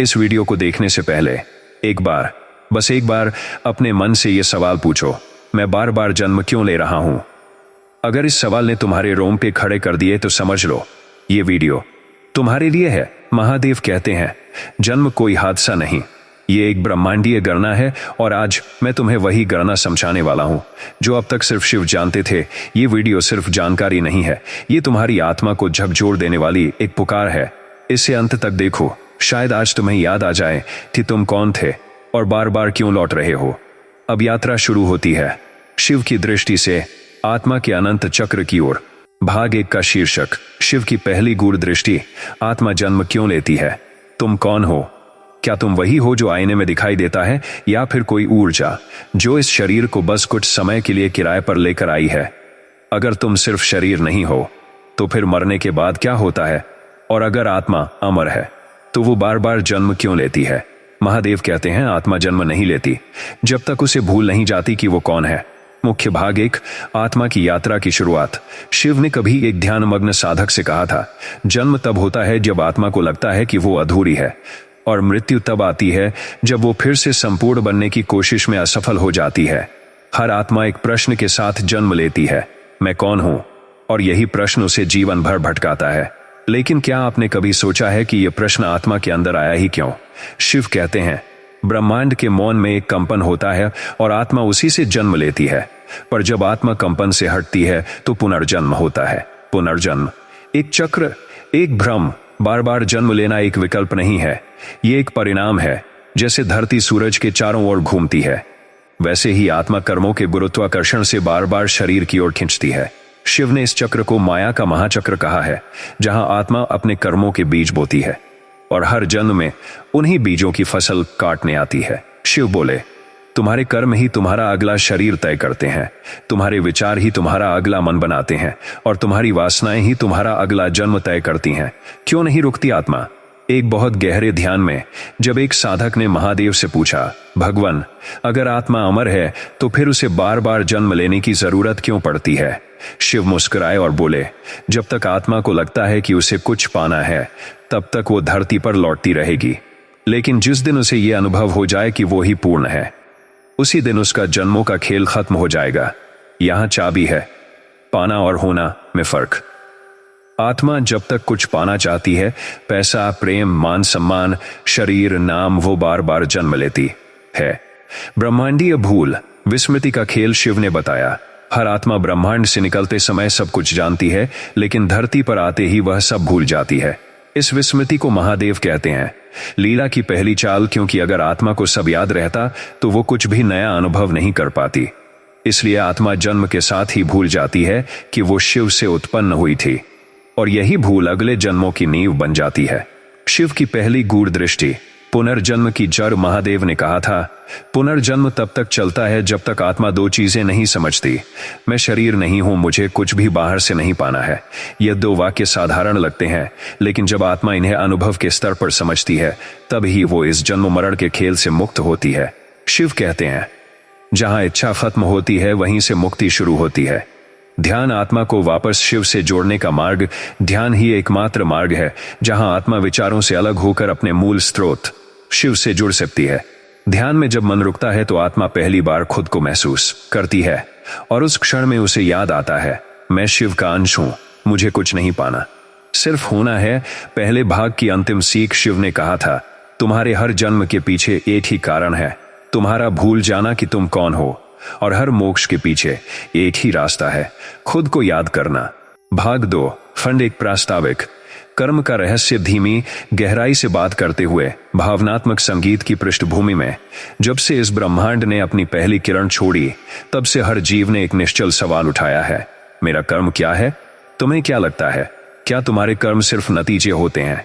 इस वीडियो को देखने से पहले बस एक बार अपने मन से यह सवाल पूछो, मैं बार बार जन्म क्यों ले रहा हूं? अगर इस सवाल ने तुम्हारे रोंगटे खड़े कर दिए तो समझ लो ये वीडियो तुम्हारे लिए है। महादेव कहते हैं, जन्म कोई हादसा नहीं, ये एक ब्रह्मांडीय गणना है। और आज मैं तुम्हें वही गणना समझाने वाला हूं जो अब तक सिर्फ शिव जानते थे। ये वीडियो सिर्फ जानकारी नहीं है, ये तुम्हारी आत्मा को झकझोर देने वाली एक पुकार है। इसे अंत तक देखो, शायद आज तुम्हें याद आ जाए कि तुम कौन थे और बार बार क्यों लौट रहे हो। अब यात्रा शुरू होती है, शिव की दृष्टि से आत्मा के अनंत चक्र की ओर। भाग 1 का शीर्षक, शिव की पहली गूढ़ दृष्टि। आत्मा जन्म क्यों लेती है? तुम कौन हो? क्या तुम वही हो जो आईने में दिखाई देता है, या फिर कोई ऊर्जा जो इस शरीर को बस कुछ समय के लिए किराए पर लेकर आई है? अगर तुम सिर्फ शरीर नहीं हो तो फिर मरने के बाद क्या होता है? और अगर आत्मा अमर है तो वो बार बार जन्म क्यों लेती है? महादेव कहते हैं, आत्मा जन्म नहीं लेती जब तक उसे भूल नहीं जाती कि वो कौन है। मुख्य भाग 1, आत्मा की यात्रा की शुरुआत। शिव ने कभी एक ध्यानमग्न साधक से कहा था, जन्म तब होता है जब आत्मा को लगता है कि वो अधूरी है, और मृत्यु तब आती है जब वो फिर से संपूर्ण बनने की कोशिश में असफल हो जाती है। हर आत्मा एक प्रश्न के साथ जन्म लेती है, मैं कौन हूं? और यही प्रश्न उसे जीवन भर भटकाता है। लेकिन क्या आपने कभी सोचा है कि यह प्रश्न आत्मा के अंदर आया ही क्यों? शिव कहते हैं, ब्रह्मांड के मौन में एक कंपन होता है और आत्मा उसी से जन्म लेती है। पर जब आत्मा कंपन से हटती है तो पुनर्जन्म होता है। पुनर्जन्म एक चक्र, एक भ्रम। बार बार जन्म लेना एक विकल्प नहीं है, ये एक परिणाम है। जैसे धरती सूरज के चारों ओर घूमती है, वैसे ही आत्मा कर्मों के गुरुत्वाकर्षण से बार बार शरीर की ओर खींचती है। शिव ने इस चक्र को माया का महाचक्र कहा है, जहां आत्मा अपने कर्मों के बीज बोती है और हर जन्म में उन्हीं बीजों की फसल काटने आती है। शिव बोले, तुम्हारे कर्म ही तुम्हारा अगला शरीर तय करते हैं, तुम्हारे विचार ही तुम्हारा अगला मन बनाते हैं, और तुम्हारी वासनाएं ही तुम्हारा अगला जन्म तय करती हैं। क्यों नहीं रुकती आत्मा? एक बहुत गहरे ध्यान में जब एक साधक ने महादेव से पूछा, भगवान, अगर आत्मा अमर है तो फिर उसे बार बार जन्म लेने की जरूरत क्यों पड़ती है? शिव मुस्कुराए और बोले, जब तक आत्मा को लगता है कि उसे कुछ पाना है तब तक वो धरती पर लौटती रहेगी। लेकिन जिस दिन उसे यह अनुभव हो जाए कि वो ही पूर्ण है, उसी दिन उसका जन्मों का खेल खत्म हो जाएगा। यहां चाबी है, पाना और होना में फर्क। आत्मा जब तक कुछ पाना चाहती है, पैसा, प्रेम, मान सम्मान, शरीर, नाम, वो बार बार जन्म लेती है। ब्रह्मांडीय भूल, विस्मृति का खेल शिव ने बताया। हर आत्मा ब्रह्मांड से निकलते समय सब कुछ जानती है, लेकिन धरती पर आते ही वह सब भूल जाती है। इस विस्मृति को महादेव कहते हैं लीला की पहली चाल, क्योंकि अगर आत्मा को सब याद रहता तो वो कुछ भी नया अनुभव नहीं कर पाती। इसलिए आत्मा जन्म के साथ ही भूल जाती है कि वो शिव से उत्पन्न हुई थी, और यही भूल अगले जन्मों की नींव बन जाती है। शिव की पहली गूढ़ दृष्टि, पुनर्जन्म की जड़। महादेव ने कहा था, पुनर्जन्म तब तक चलता है जब तक आत्मा 2 चीजें नहीं समझती, मैं शरीर नहीं हूं, मुझे कुछ भी बाहर से नहीं पाना है। ये 2 वाक्य साधारण लगते हैं, लेकिन जब आत्मा इन्हें अनुभव के स्तर पर समझती है तब ही वो इस जन्म मरण के खेल से मुक्त होती है। शिव कहते हैं, जहां इच्छा खत्म होती है वहीं से मुक्ति शुरू होती है। ध्यान आत्मा को वापस शिव से जोड़ने का मार्ग। ध्यान ही एकमात्र मार्ग है जहां आत्मा विचारों से अलग होकर अपने मूल स्रोत शिव से जुड़ सकती है। ध्यान में जब मन रुकता है तो आत्मा पहली बार खुद को महसूस करती है, और उस क्षण में उसे याद आता है, मैं शिव का अंश हूं, मुझे कुछ नहीं पाना, सिर्फ होना है। पहले भाग की अंतिम सीख शिव ने कहा था, तुम्हारे हर जन्म के पीछे एक ही कारण है, तुम्हारा भूल जाना कि तुम कौन हो, और हर मोक्ष के पीछे एक ही रास्ता है, खुद को याद करना। भाग 2, खंड 1, प्रास्ताविक। कर्म का रहस्य। धीमी गहराई से बात करते हुए भावनात्मक संगीत की पृष्ठभूमि में, जब से इस ब्रह्मांड ने अपनी पहली किरण छोड़ी तब से हर जीव ने एक निश्चल सवाल उठाया है, मेरा कर्म क्या है? तुम्हें क्या लगता है, क्या तुम्हारे कर्म सिर्फ नतीजे होते हैं,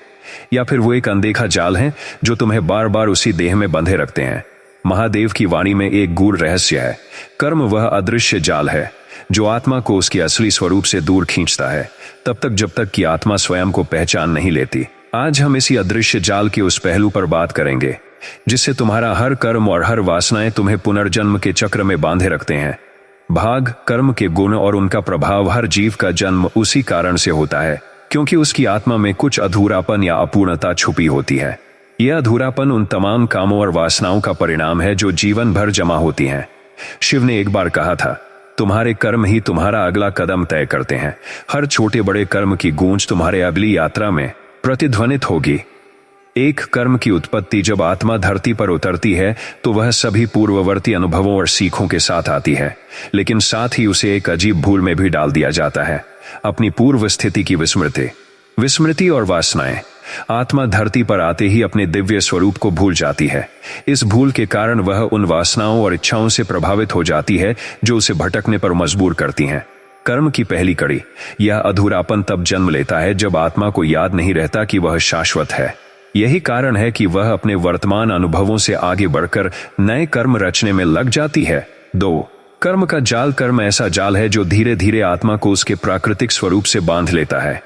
या फिर वो एक अनदेखा जाल है जो तुम्हें बार बार उसी देह में बंधे रखते हैं? महादेव की वाणी में एक गूढ़ रहस्य है। कर्म वह अदृश्य जाल है जो आत्मा को उसके असली स्वरूप से दूर खींचता है, तब तक जब तक कि आत्मा स्वयं को पहचान नहीं लेती। आज हम इसी अदृश्य जाल के उस पहलू पर बात करेंगे जिससे तुम्हारा हर कर्म और हर वासनाएं तुम्हें पुनर्जन्म के चक्र में बांधे रखते हैं। भाग, कर्म के गुण और उनका प्रभाव। हर जीव का जन्म उसी कारण से होता है क्योंकि उसकी आत्मा में कुछ अधूरापन या अपूर्णता छुपी होती है। यह अधूरापन उन तमाम कामों और वासनाओं का परिणाम है जो जीवन भर जमा होती हैं। शिव ने एक बार कहा था, तुम्हारे कर्म ही तुम्हारा अगला कदम तय करते हैं। हर छोटे बड़े कर्म की गूंज तुम्हारे अगली यात्रा में प्रतिध्वनित होगी। एक कर्म की उत्पत्ति जब आत्मा धरती पर उतरती है तो वह सभी पूर्ववर्ती अनुभवों और सीखों के साथ आती है, लेकिन साथ ही उसे एक अजीब भूल में भी डाल दिया जाता है, अपनी पूर्व स्थिति की विस्मृति और वासनाएं। आत्मा धरती पर आते ही अपने दिव्य स्वरूप को भूल जाती है। इस भूल के कारण वह उन वासनाओं और इच्छाओं से प्रभावित हो जाती है जो उसे भटकने पर मजबूर करती हैं। कर्म की पहली कड़ी, यह अधूरापन तब जन्म लेता है जब आत्मा को याद नहीं रहता कि वह शाश्वत है। यही कारण है कि वह अपने वर्तमान अनुभवों से आगे बढ़कर नए कर्म रचने में लग जाती है। 2. कर्म का जाल। कर्म ऐसा जाल है जो धीरे धीरे आत्मा को उसके प्राकृतिक स्वरूप से बांध लेता है।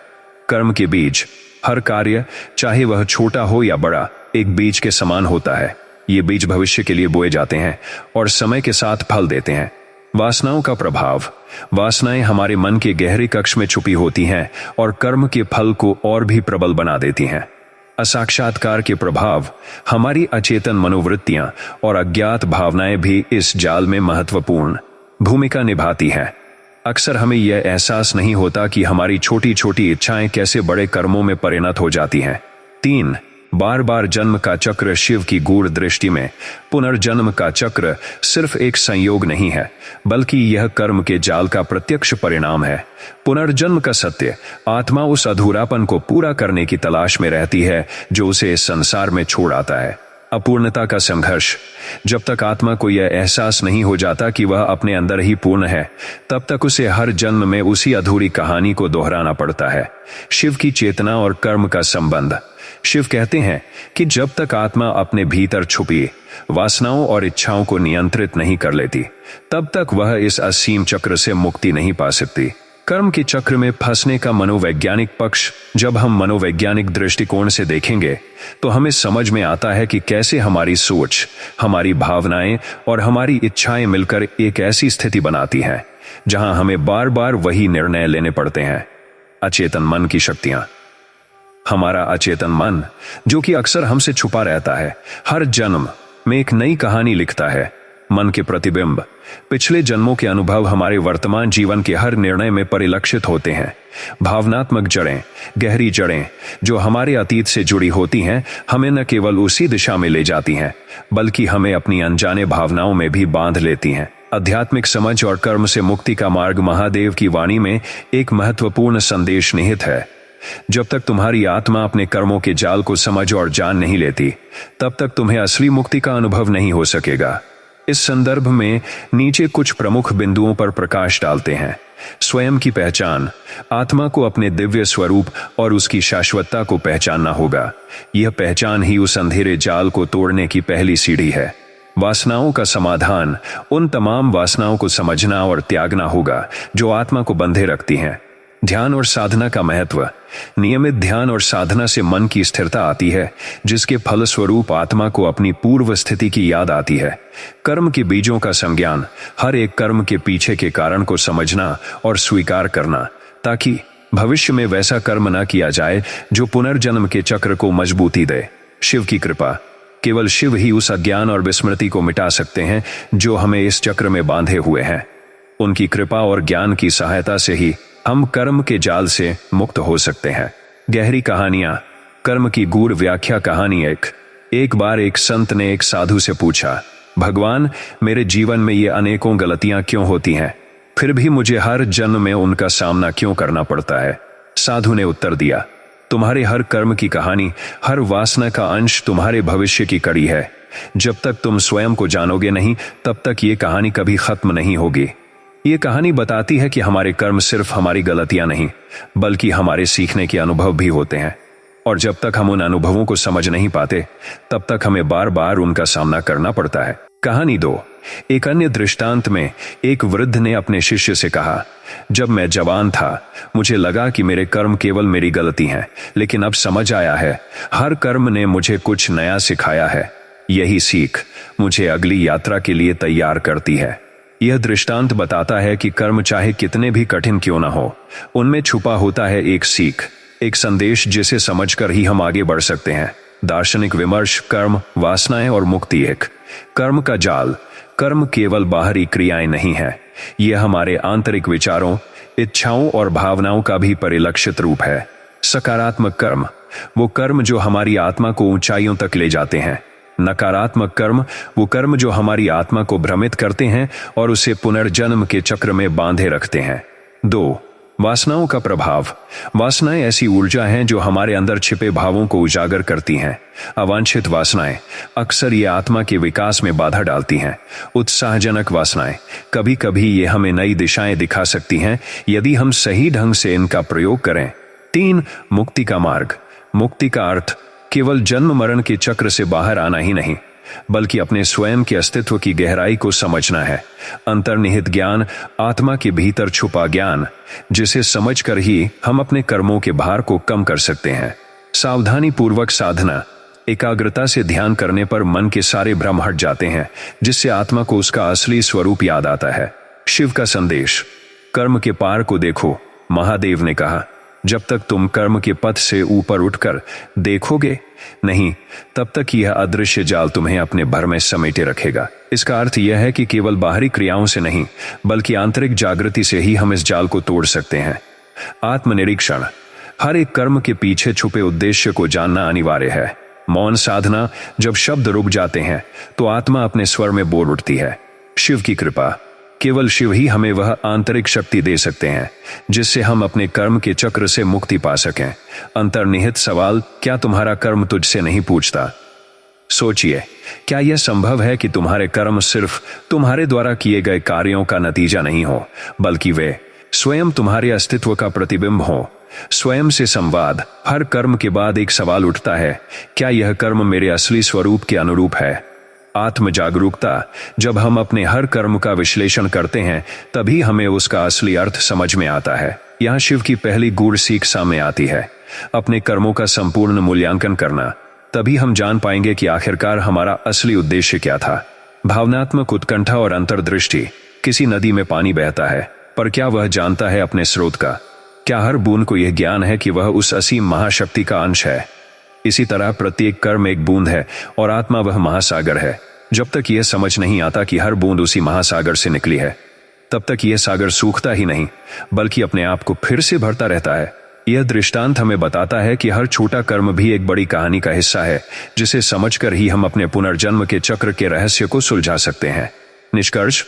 कर्म के बीज, हर कार्य चाहे वह छोटा हो या बड़ा, एक बीज के समान होता है। ये बीज भविष्य के लिए बोए जाते हैं और समय के साथ फल देते हैं। वासनाओं का प्रभाव। वासनाएं हमारे मन के गहरे कक्ष में छुपी होती हैं और कर्म के फल को और भी प्रबल बना देती हैं। असाक्षात्कार के प्रभाव। हमारी अचेतन मनोवृत्तियां और अज्ञात भावनाएं भी इस जाल में महत्वपूर्ण भूमिका निभाती हैं। अक्सर हमें यह एहसास नहीं होता कि हमारी छोटी छोटी इच्छाएं कैसे बड़े कर्मों में परिणत हो जाती हैं। 3. बार बार जन्म का चक्र। शिव की गूढ़ दृष्टि में पुनर्जन्म का चक्र सिर्फ एक संयोग नहीं है, बल्कि यह कर्म के जाल का प्रत्यक्ष परिणाम है। पुनर्जन्म का सत्य, आत्मा उस अधूरापन को पूरा करने की तलाश में रहती है जो उसे इस संसार में छोड़ आता है। अपूर्णता का संघर्ष। जब तक आत्मा को यह एहसास नहीं हो जाता कि वह अपने अंदर ही पूर्ण है, तब तक उसे हर जन्म में उसी अधूरी कहानी को दोहराना पड़ता है। शिव की चेतना और कर्म का संबंध। शिव कहते हैं कि जब तक आत्मा अपने भीतर छुपी वासनाओं और इच्छाओं को नियंत्रित नहीं कर लेती, तब तक वह इस असीम चक्र से मुक्ति नहीं पा सकती। कर्म के चक्र में फंसने का मनोवैज्ञानिक पक्ष। जब हम मनोवैज्ञानिक दृष्टिकोण से देखेंगे तो हमें समझ में आता है कि कैसे हमारी सोच, हमारी भावनाएं और हमारी इच्छाएं मिलकर एक ऐसी स्थिति बनाती हैं जहां हमें बार बार वही निर्णय लेने पड़ते हैं। अचेतन मन की शक्तियां। हमारा अचेतन मन, जो कि अक्सर हमसे छुपा रहता है, हर जन्म में एक नई कहानी लिखता है। मन के प्रतिबिंब। पिछले जन्मों के अनुभव हमारे वर्तमान जीवन के हर निर्णय में परिलक्षित होते हैं। भावनात्मक जड़ें, गहरी जड़ें जो हमारे अतीत से जुड़ी होती हैं, हमें न केवल उसी दिशा में ले जाती हैं, बल्कि हमें अपनी अनजाने भावनाओं में भी बांध लेती हैं। आध्यात्मिक समझ और कर्म से मुक्ति का मार्ग। महादेव की वाणी में एक महत्वपूर्ण संदेश निहित है। जब तक तुम्हारी आत्मा अपने कर्मों के जाल को समझ और जान नहीं लेती, तब तक तुम्हें असली मुक्ति का अनुभव नहीं हो सकेगा। इस संदर्भ में नीचे कुछ प्रमुख बिंदुओं पर प्रकाश डालते हैं। स्वयं की पहचान। आत्मा को अपने दिव्य स्वरूप और उसकी शाश्वतता को पहचानना होगा। यह पहचान ही उस अंधेरे जाल को तोड़ने की पहली सीढ़ी है। वासनाओं का समाधान। उन तमाम वासनाओं को समझना और त्यागना होगा जो आत्मा को बंधे रखती हैं। ध्यान और साधना का महत्व। नियमित ध्यान और साधना से मन की स्थिरता आती है, जिसके फलस्वरूप आत्मा को अपनी पूर्व स्थिति की याद आती है। कर्म के बीजों का संज्ञान। हर एक कर्म के पीछे के कारण को समझना और स्वीकार करना, ताकि भविष्य में वैसा कर्म न किया जाए जो पुनर्जन्म के चक्र को मजबूती दे। शिव की कृपा। केवल शिव ही उस अज्ञान और विस्मृति को मिटा सकते हैं जो हमें इस चक्र में बांधे हुए हैं। उनकी कृपा और ज्ञान की सहायता से ही हम कर्म के जाल से मुक्त हो सकते हैं। गहरी कहानियां। कर्म की गूढ़ व्याख्या। कहानी एक बार एक संत ने एक साधु से पूछा, भगवान, मेरे जीवन में ये अनेकों गलतियां क्यों होती हैं, फिर भी मुझे हर जन्म में उनका सामना क्यों करना पड़ता है। साधु ने उत्तर दिया, तुम्हारे हर कर्म की कहानी, हर वासना का अंश तुम्हारे भविष्य की कड़ी है। जब तक तुम स्वयं को जानोगे नहीं, तब तक ये कहानी कभी खत्म नहीं होगी। ये कहानी बताती है कि हमारे कर्म सिर्फ हमारी गलतियां नहीं, बल्कि हमारे सीखने के अनुभव भी होते हैं, और जब तक हम उन अनुभवों को समझ नहीं पाते, तब तक हमें बार बार उनका सामना करना पड़ता है। कहानी 2। एक अन्य दृष्टांत में एक वृद्ध ने अपने शिष्य से कहा, जब मैं जवान था, मुझे लगा कि मेरे कर्म केवल मेरी गलती हैं, लेकिन अब समझ आया है, हर कर्म ने मुझे कुछ नया सिखाया है। यही सीख मुझे अगली यात्रा के लिए तैयार करती है। यह दृष्टांत बताता है कि कर्म चाहे कितने भी कठिन क्यों ना हो, उनमें छुपा होता है एक सीख, एक संदेश जिसे समझकर ही हम आगे बढ़ सकते हैं। दार्शनिक विमर्श, कर्म, वासनाएं और मुक्ति। एक कर्म का जाल। कर्म केवल बाहरी क्रियाएं नहीं है, यह हमारे आंतरिक विचारों, इच्छाओं और भावनाओं का भी परिलक्षित रूप है। सकारात्मक कर्म, वो कर्म जो हमारी आत्मा को ऊंचाइयों तक ले जाते हैं। नकारात्मक कर्म, वो कर्म जो हमारी आत्मा को भ्रमित करते हैं और उसे पुनर्जन्म के चक्र में बांधे रखते हैं। 2. वासनाओं का प्रभाव। वासनाएं ऐसी ऊर्जा हैं जो हमारे अंदर छिपे भावों को उजागर करती हैं। अवांछित वासनाएं अक्सर ये आत्मा के विकास में बाधा डालती हैं। उत्साहजनक वासनाएं कभी कभी ये हमें नई दिशाएं दिखा सकती हैं यदि हम सही ढंग से इनका प्रयोग करें। 3. मुक्ति का मार्ग। मुक्ति का अर्थ केवल जन्म मरण के चक्र से बाहर आना ही नहीं, बल्कि अपने स्वयं के अस्तित्व की गहराई को समझना है। अंतर्निहित ज्ञान, आत्मा के भीतर छुपा ज्ञान, जिसे समझकर ही हम अपने कर्मों के भार को कम कर सकते हैं। सावधानी पूर्वक साधना। एकाग्रता से ध्यान करने पर मन के सारे भ्रम हट जाते हैं, जिससे आत्मा को उसका असली स्वरूप याद आता है। शिव का संदेश। कर्म के पार को देखो। महादेव ने कहा, जब तक तुम कर्म के पथ से ऊपर उठकर देखोगे नहीं, तब तक यह अदृश्य जाल तुम्हें अपने भर में समेटे रखेगा। इसका अर्थ यह है कि केवल बाहरी क्रियाओं से नहीं, बल्कि आंतरिक जागृति से ही हम इस जाल को तोड़ सकते हैं। आत्मनिरीक्षण। हर एक कर्म के पीछे छुपे उद्देश्य को जानना अनिवार्य है। मौन साधना। जब शब्द रुक जाते हैं तो आत्मा अपने स्वर में बोल उठती है। शिव की कृपा। केवल शिव ही हमें वह आंतरिक शक्ति दे सकते हैं जिससे हम अपने कर्म के चक्र से मुक्ति पा सकें। अंतर्निहित सवाल, क्या तुम्हारा कर्म तुझसे नहीं पूछता? सोचिए, क्या यह संभव है कि तुम्हारे कर्म सिर्फ तुम्हारे द्वारा किए गए कार्यों का नतीजा नहीं हो, बल्कि वे स्वयं तुम्हारे अस्तित्व का प्रतिबिंब हो? स्वयं से संवाद। हर कर्म के बाद एक सवाल उठता है, क्या यह कर्म मेरे असली स्वरूप के अनुरूप है? आत्म जागरूकता। जब हम अपने हर कर्म का विश्लेषण करते हैं तभी हमें उसका असली अर्थ समझ में आता है। यहाँ शिव की पहली गूढ़ सीख सामने आती है, अपने कर्मों का संपूर्ण मूल्यांकन करना। तभी हम जान पाएंगे कि आखिरकार हमारा असली उद्देश्य क्या था। भावनात्मक उत्कंठा और अंतर्दृष्टि। किसी नदी में पानी बहता है, पर क्या वह जानता है अपने स्रोत का? क्या हर बूंद को यह ज्ञान है कि वह उस असीम महाशक्ति का अंश है? इसी तरह प्रत्येक कर्म एक बूंद है और आत्मा वह महासागर है। जब तक यह समझ नहीं आता कि हर बूंद उसी महासागर से निकली है, तब तक यह सागर सूखता ही नहीं, बल्कि अपने आप को फिर से भरता रहता है। यह दृष्टांत हमें बताता है कि हर छोटा कर्म भी एक बड़ी कहानी का हिस्सा है, जिसे समझकर ही हम अपने पुनर्जन्म के चक्र के रहस्य को सुलझा सकते हैं। निष्कर्ष,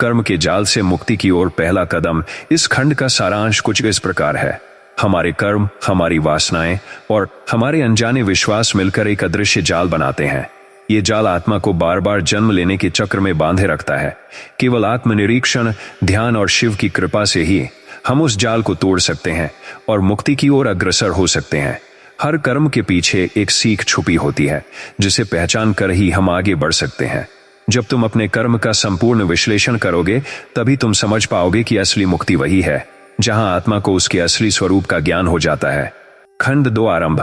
कर्म के जाल से मुक्ति की ओर पहला कदम। इस खंड का सारांश कुछ इस प्रकार है। हमारे कर्म, हमारी वासनाएं और हमारे अनजाने विश्वास मिलकर एक अदृश्य जाल बनाते हैं। ये जाल आत्मा को बार बार जन्म लेने के चक्र में बांधे रखता है। केवल आत्मनिरीक्षण, ध्यान और शिव की कृपा से ही हम उस जाल को तोड़ सकते हैं और मुक्ति की ओर अग्रसर हो सकते हैं। हर कर्म के पीछे एक सीख छुपी होती है, जिसे पहचान कर ही हम आगे बढ़ सकते हैं। जब तुम अपने कर्म का संपूर्ण विश्लेषण करोगे, तभी तुम समझ पाओगे कि असली मुक्ति वही है जहां आत्मा को उसके असली स्वरूप का ज्ञान हो जाता है। खंड 2 आरंभ।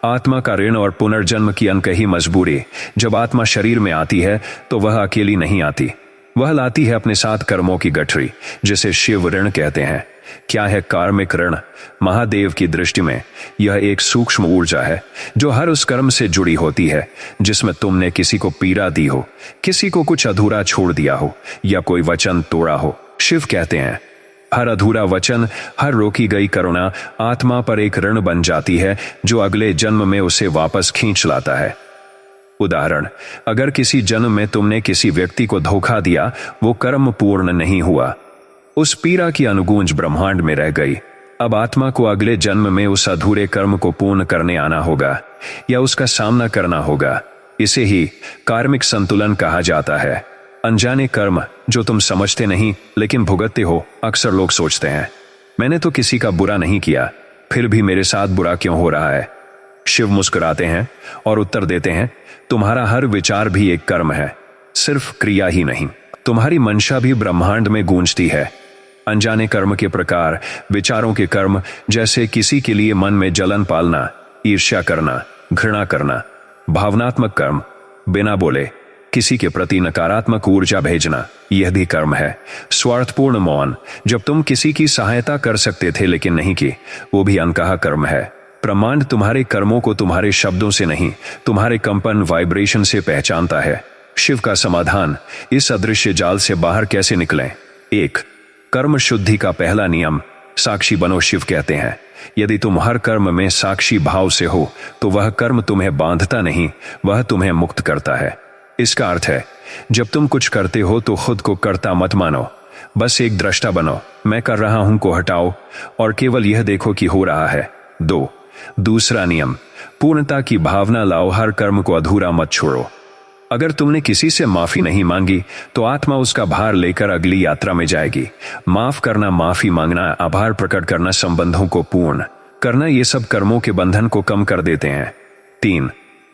आत्मा का ऋण और पुनर्जन्म की अनकही मजबूरी। जब आत्मा शरीर में आती है तो वह अकेली नहीं आती, वह लाती है अपने साथ कर्मों की गठरी, जिसे शिव ऋण कहते हैं। क्या है कार्मिक ऋण? महादेव की दृष्टि में यह एक सूक्ष्म ऊर्जा है जो हर उस कर्म से जुड़ी होती है जिसमें तुमने किसी को पीड़ा दी हो, किसी को कुछ अधूरा छोड़ दिया हो या कोई वचन तोड़ा हो। शिव कहते हैं, हर अधूरा वचन, हर रोकी गई करुणा आत्मा पर एक ऋण बन जाती है जो अगले जन्म में उसे वापस खींच लाता है। उदाहरण, अगर किसी जन्म में तुमने किसी व्यक्ति को धोखा दिया, वो कर्म पूर्ण नहीं हुआ, उस पीड़ा की अनुगूंज ब्रह्मांड में रह गई। अब आत्मा को अगले जन्म में उस अधूरे कर्म को पूर्ण करने आना होगा या उसका सामना करना होगा। इसे ही कार्मिक संतुलन कहा जाता है। अनजाने कर्म जो तुम समझते नहीं लेकिन भुगतते हो। अक्सर लोग सोचते हैं, मैंने तो किसी का बुरा नहीं किया, फिर भी मेरे साथ बुरा क्यों हो रहा है? शिव मुस्कुराते हैं और उत्तर देते हैं, तुम्हारा हर विचार भी एक कर्म है, सिर्फ क्रिया ही नहीं। तुम्हारी मंशा भी ब्रह्मांड में गूंजती है। अनजाने कर्म के प्रकार, विचारों के कर्म, जैसे किसी के लिए मन में जलन पालना, ईर्ष्या करना, घृणा करना। भावनात्मक कर्म, बिना बोले किसी के प्रति नकारात्मक ऊर्जा भेजना, यह भी कर्म है। स्वार्थपूर्ण मौन, जब तुम किसी की सहायता कर सकते थे लेकिन नहीं की, वो भी अनकहा कर्म है। ब्रह्मांड तुम्हारे कर्मों को तुम्हारे शब्दों से नहीं, तुम्हारे कंपन वाइब्रेशन से पहचानता है। शिव का समाधान, इस अदृश्य जाल से बाहर कैसे निकलें? 1. कर्म शुद्धि का पहला नियम, साक्षी बनो। शिव कहते हैं, यदि तुम हर कर्म में साक्षी भाव से हो तो वह कर्म तुम्हें बांधता नहीं, वह तुम्हें मुक्त करता है। इसका अर्थ है, जब तुम कुछ करते हो तो खुद को कर्ता मत मानो, बस एक दृष्टा बनो। मैं कर रहा हूं को हटाओ और केवल यह देखो कि हो रहा है। 2. दूसरा नियम, पूर्णता की भावना लाओ। हर कर्म को अधूरा मत छोड़ो। अगर तुमने किसी से माफी नहीं मांगी तो आत्मा उसका भार लेकर अगली यात्रा में जाएगी। माफ करना, माफी मांगना, आभार प्रकट करना, संबंधों को पूर्ण करना, ये सब कर्मों के बंधन को कम कर देते हैं। 3.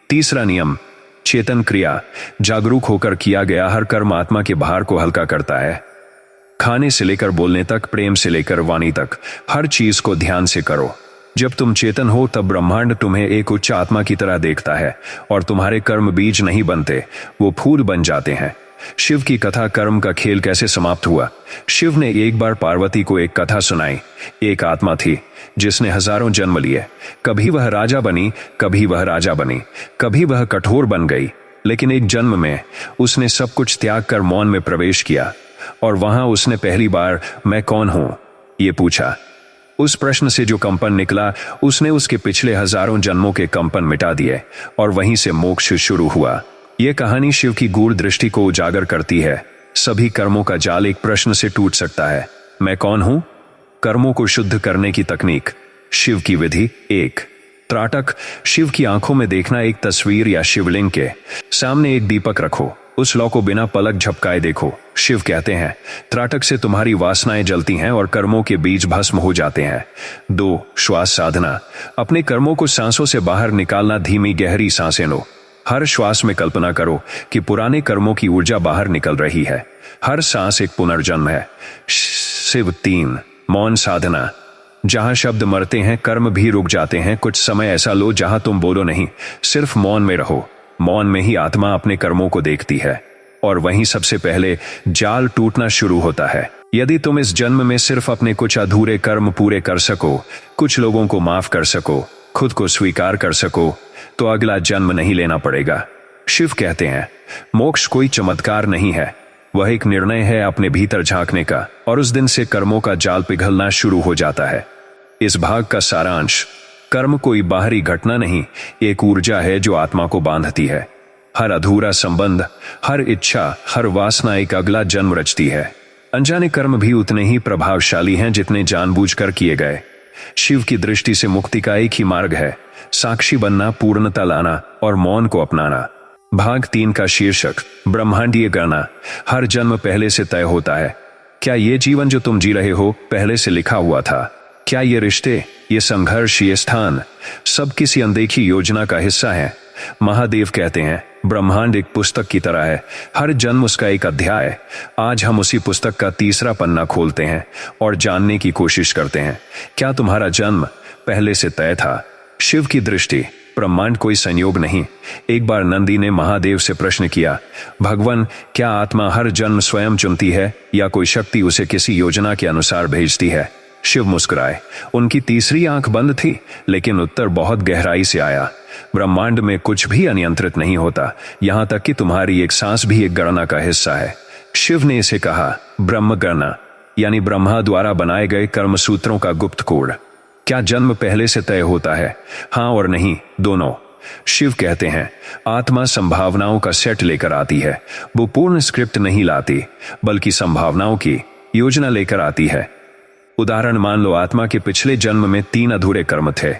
तीसरा नियम, चेतन क्रिया। जागरूक होकर किया गया हर कर्म आत्मा के भार को हल्का करता है। खाने से लेकर बोलने तक, प्रेम से लेकर वाणी तक, हर चीज को ध्यान से करो। जब तुम चेतन हो तब ब्रह्मांड तुम्हें एक उच्च आत्मा की तरह देखता है और तुम्हारे कर्म बीज नहीं बनते, वो फूल बन जाते हैं। शिव की कथा, कर्म का खेल कैसे समाप्त हुआ? शिव ने एक बार पार्वती को एक कथा सुनाई। एक आत्मा थी जिसने हजारों जन्म लिए। कभी वह राजा बनी, कभी वह राजा बनी, कभी वह कठोर बन गई, लेकिन एक जन्म में उसने सब कुछ त्याग कर मौन में प्रवेश किया और वहां उसने पहली बार मैं कौन हूं ये पूछा। उस प्रश्न से जो कंपन निकला, उसने उसके पिछले हजारों जन्मों के कंपन मिटा दिए और वहीं से मोक्ष शुरू हुआ। यह कहानी शिव की गूढ़ दृष्टि को उजागर करती है। सभी कर्मों का जाल एक प्रश्न से टूट सकता है, मैं कौन हूं? कर्मों को शुद्ध करने की तकनीक। शिव की विधि। 1. त्राटक। शिव की आंखों में देखना। एक तस्वीर या शिवलिंग के सामने एक दीपक रखो, उस लौ को बिना पलक झपकाए देखो। शिव कहते हैं, त्राटक से तुम्हारी वासनाएं जलती हैं और कर्मों के बीज भस्म हो जाते हैं। 2. श्वास साधना। अपने कर्मों को सांसों से बाहर निकालना। धीमी गहरी सांसें लो। हर श्वास में कल्पना करो कि पुराने कर्मों की ऊर्जा बाहर निकल रही है। हर सांस एक पुनर्जन्म है। शिव। 3. मौन साधना। जहां शब्द मरते हैं, कर्म भी रुक जाते हैं। कुछ समय ऐसा लो जहां तुम बोलो नहीं, सिर्फ मौन में रहो। मौन में ही आत्मा अपने कर्मों को देखती है और वहीं सबसे पहले जाल टूटना शुरू होता है। यदि तुम इस जन्म में सिर्फ अपने कुछ अधूरे कर्म पूरे कर सको, कुछ लोगों को माफ कर सको, खुद को स्वीकार कर सको, तो अगला जन्म नहीं लेना पड़ेगा। शिव कहते हैं, मोक्ष कोई चमत्कार नहीं है, वह एक निर्णय है अपने भीतर झांकने का, और उस दिन से कर्मों का जाल पिघलना शुरू हो जाता है। इस भाग का सारांश, कर्म कोई बाहरी घटना नहीं, एक ऊर्जा है जो आत्मा को बांधती है। हर अधूरा संबंध, हर इच्छा, हर वासना एक अगला जन्म रचती है। अनजाने कर्म भी उतने ही प्रभावशाली हैं जितने जानबूझकर किए गए। शिव की दृष्टि से मुक्ति का एक ही मार्ग है, साक्षी बनना, पूर्णता लाना और मौन को अपनाना। भाग 3 का शीर्षक, ब्रह्मांडीय गणना। हर जन्म पहले से तय होता है। क्या ये जीवन जो तुम जी रहे हो पहले से लिखा हुआ था? क्या ये रिश्ते, ये संघर्ष, ये स्थान सब किसी अनदेखी योजना का हिस्सा है? महादेव कहते हैं, ब्रह्मांड एक पुस्तक की तरह है, हर जन्म उसका एक अध्याय। आज हम उसी पुस्तक का तीसरा पन्ना खोलते हैं और जानने की कोशिश करते हैं, क्या तुम्हारा जन्म पहले से तय था? शिव की दृष्टि, ब्रह्मांड कोई संयोग नहीं। एक बार नंदी ने महादेव से प्रश्न किया, भगवान, क्या आत्मा हर जन्म स्वयं चुनती है या कोई शक्ति उसे किसी योजना के अनुसार भेजती है? शिव मुस्कुराए। उनकी तीसरी आंख बंद थी, लेकिन उत्तर बहुत गहराई से आया, ब्रह्मांड में कुछ भी अनियंत्रित नहीं होता, यहां तक कि तुम्हारी एक सांस भी एक गणना का हिस्सा है। शिव ने इसे कहा ब्रह्म गणना, यानी ब्रह्मा द्वारा बनाए गए कर्म सूत्रों का गुप्त कोड। क्या जन्म पहले से तय होता है? हाँ और नहीं, दोनों। शिव कहते हैं, आत्मा संभावनाओं का सेट लेकर आती है, वो पूर्ण स्क्रिप्ट नहीं लाती, बल्कि संभावनाओं की योजना लेकर आती है। उदाहरण, मान लो आत्मा के पिछले जन्म में 3 अधूरे कर्म थे।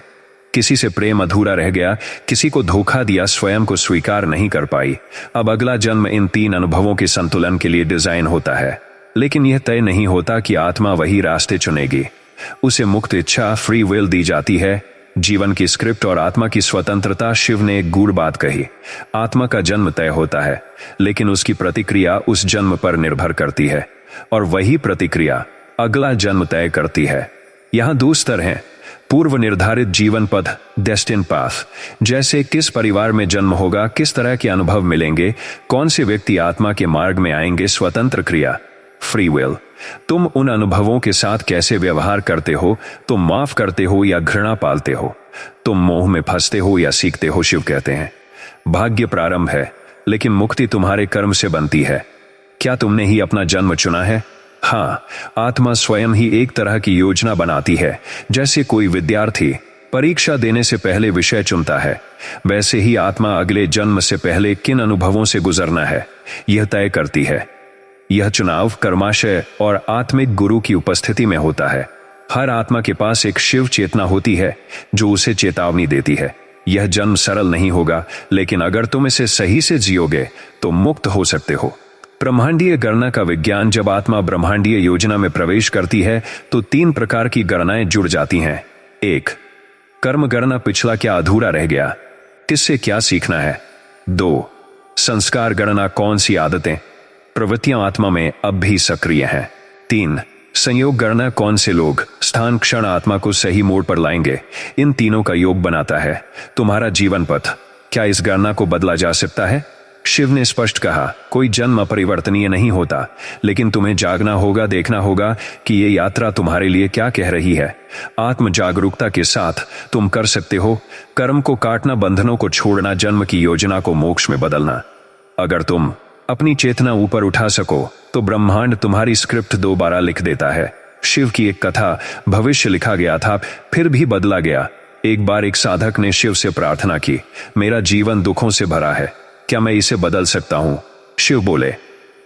किसी से प्रेम अधूरा रह गया, किसी को धोखा दिया, स्वयं को स्वीकार नहीं कर पाई। अब अगला जन्म इन 3 अनुभवों के संतुलन के लिए डिजाइन होता है, लेकिन यह तय नहीं होता कि आत्मा वही रास्ते चुनेगी। उसे मुक्त इच्छा, फ्री विल दी जाती है। जीवन की स्क्रिप्ट और आत्मा की स्वतंत्रता। शिव ने एक गूढ़ बात कही, आत्मा का जन्म तय होता है, लेकिन उसकी प्रतिक्रिया उस जन्म पर निर्भर करती है, और वही प्रतिक्रिया अगला जन्म तय करती है। यहां 2 स्तर हैं, पूर्व निर्धारित जीवन पथ, डेस्टिन पाथ, जैसे किस परिवार में जन्म होगा, किस तरह के अनुभव मिलेंगे, कौन से व्यक्ति आत्मा के मार्ग में आएंगे। स्वतंत्र क्रिया, फ्री विल, तुम उन अनुभवों के साथ कैसे व्यवहार करते हो, तुम माफ करते हो या घृणा पालते हो, तुम मोह में फंसते हो या सीखते हो। शिव कहते हैं, भाग्य प्रारंभ है, लेकिन मुक्ति तुम्हारे कर्म से बनती है। क्या तुमने ही अपना जन्म चुना है? हाँ, आत्मा स्वयं ही एक तरह की योजना बनाती है। जैसे कोई विद्यार्थी परीक्षा देने से पहले विषय चुनता है, वैसे ही आत्मा अगले जन्म से पहले किन अनुभवों से गुजरना है यह तय करती है। यह चुनाव कर्माशय और आत्मिक गुरु की उपस्थिति में होता है। हर आत्मा के पास एक शिव चेतना होती है जो उसे चेतावनी देती है, यह जन्म सरल नहीं होगा, लेकिन अगर तुम इसे सही से जियोगे तो मुक्त हो सकते हो। ब्रह्मांडीय गणना का विज्ञान। जब आत्मा ब्रह्मांडीय योजना में प्रवेश करती है तो 3 प्रकार की गणनाएं जुड़ जाती हैं। 1. कर्म गणना, पिछला क्या अधूरा रह गया, किससे क्या सीखना है। 2. संस्कार गणना, कौन सी आदतें, प्रवृत्तियां आत्मा में अब भी सक्रिय हैं। 3. संयोग गणना, कौन से लोग, स्थान, क्षण आत्मा को सही मोड़ पर लाएंगे। इन तीनों का योग बनाता है तुम्हारा जीवन पथ। क्या इस गणना को बदला जा सकता है? शिव ने स्पष्ट कहा, कोई जन्म अपरिवर्तनीय नहीं होता, लेकिन तुम्हें जागना होगा, देखना होगा कि ये यात्रा तुम्हारे लिए क्या कह रही है। आत्म जागरूकता के साथ तुम कर सकते हो कर्म को काटना, बंधनों को छोड़ना, जन्म की योजना को मोक्ष में बदलना। अगर तुम अपनी चेतना ऊपर उठा सको तो ब्रह्मांड तुम्हारी स्क्रिप्ट दोबारा लिख देता है। शिव की एक कथा, भविष्य लिखा गया था फिर भी बदला गया। एक बार एक साधक ने शिव से प्रार्थना की, मेरा जीवन दुखों से भरा है, क्या मैं इसे बदल सकता हूं? शिव बोले,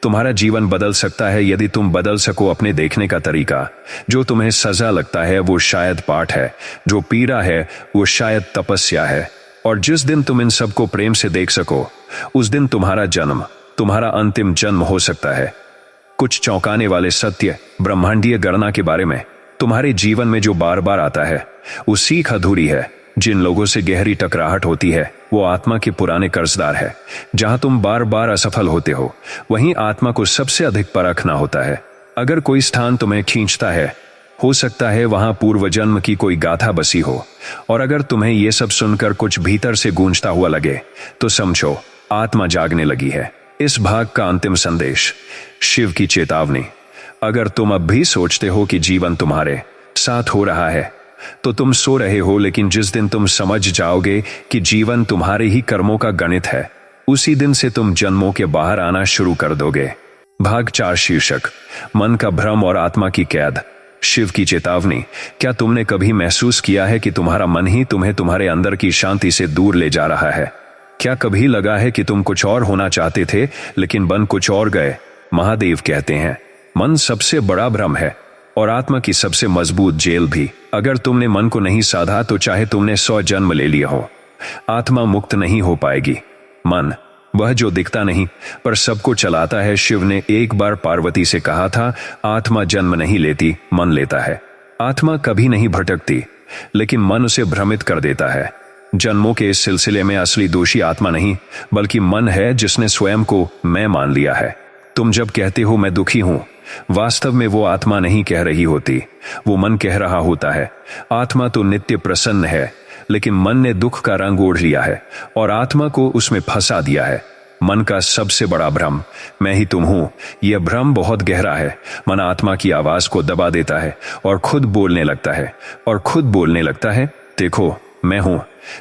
तुम्हारा जीवन बदल सकता है यदि तुम बदल सको अपने देखने का तरीका। जो तुम्हें सजा लगता है वो शायद पाठ है, जो पीड़ा है वो शायद तपस्या है, और जिस दिन तुम इन सबको प्रेम से देख सको उस दिन तुम्हारा जन्म, तुम्हारा अंतिम जन्म हो सकता है। कुछ चौंकाने वाले सत्य ब्रह्मांडीय गणना के बारे में। तुम्हारे जीवन में जो बार बार आता है वो सीख अधूरी है। जिन लोगों से गहरी टकराहट होती है वो आत्मा के पुराने कर्जदार है। जहां तुम बार बार असफल होते हो वहीं आत्मा को सबसे अधिक परखना होता है। अगर कोई स्थान तुम्हें खींचता है, हो सकता है वहां पूर्व जन्म की कोई गाथा बसी हो, और अगर तुम्हें यह सब सुनकर कुछ भीतर से गूंजता हुआ लगे तो समझो आत्मा जागने लगी है। इस भाग का अंतिम संदेश, शिव की चेतावनी। अगर तुम अब भी सोचते हो कि जीवन तुम्हारे साथ हो रहा है तो तुम सो रहे हो, लेकिन जिस दिन तुम समझ जाओगे कि जीवन तुम्हारे ही कर्मों का गणित है, उसी दिन से तुम जन्मों के बाहर आना शुरू कर दोगे। भाग 4, शीर्षक, मन का भ्रम और आत्मा की कैद। शिव की चेतावनी। क्या तुमने कभी महसूस किया है कि तुम्हारा मन ही तुम्हें तुम्हारे अंदर की शांति से दूर ले जा रहा है? क्या कभी लगा है कि तुम कुछ और होना चाहते थे लेकिन बन कुछ और गए? महादेव कहते हैं, मन सबसे बड़ा भ्रम है और आत्मा की सबसे मजबूत जेल भी। अगर तुमने मन को नहीं साधा तो चाहे तुमने 100 जन्म ले लिए हो, आत्मा मुक्त नहीं हो पाएगी। मन, वह जो दिखता नहीं पर सबको चलाता है। शिव ने एक बार पार्वती से कहा था, आत्मा जन्म नहीं लेती, मन लेता है। आत्मा कभी नहीं भटकती, लेकिन मन उसे भ्रमित कर देता है। जन्मों के इस सिलसिले में असली दोषी आत्मा नहीं बल्कि मन है, जिसने स्वयं को मैं मान लिया है। तुम जब कहते हो मैं दुखी हूं, वास्तव में वो आत्मा नहीं कह रही होती, वो मन कह रहा होता है। आत्मा तो नित्य प्रसन्न है, लेकिन मन ने दुख का रंग ओढ़ लिया है और आत्मा को उसमें फंसा दिया है। मन का सबसे बड़ा भ्रम मैं ही तुम हूं, यह भ्रम बहुत गहरा है। मन आत्मा की आवाज को दबा देता है और खुद बोलने लगता है, देखो मैं हूं,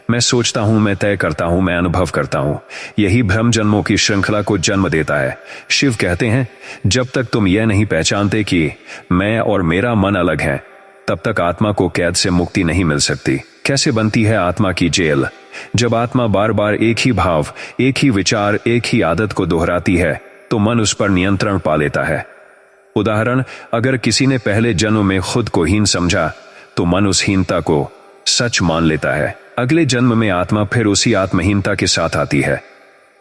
मैं सोचता हूं, मैं तय करता हूं, मैं अनुभव करता हूं। यही भ्रम जन्मों की श्रृंखला को जन्म देता है। शिव कहते हैं, जब तक तुम यह नहीं पहचानते कि मैं और मेरा मन अलग हैं, तब तक आत्मा को कैद से मुक्ति नहीं मिल सकती। कैसे बनती है आत्मा की जेल? जब आत्मा बार बार एक ही भाव, एक ही विचार, एक ही आदत को दोहराती है तो मन उस पर नियंत्रण पा लेता है। उदाहरण, अगर किसी ने पहले जन्म में खुद को हीन समझा तो मन उस हीनता को सच मान लेता है। अगले जन्म में आत्मा फिर उसी आत्महीनता के साथ आती है।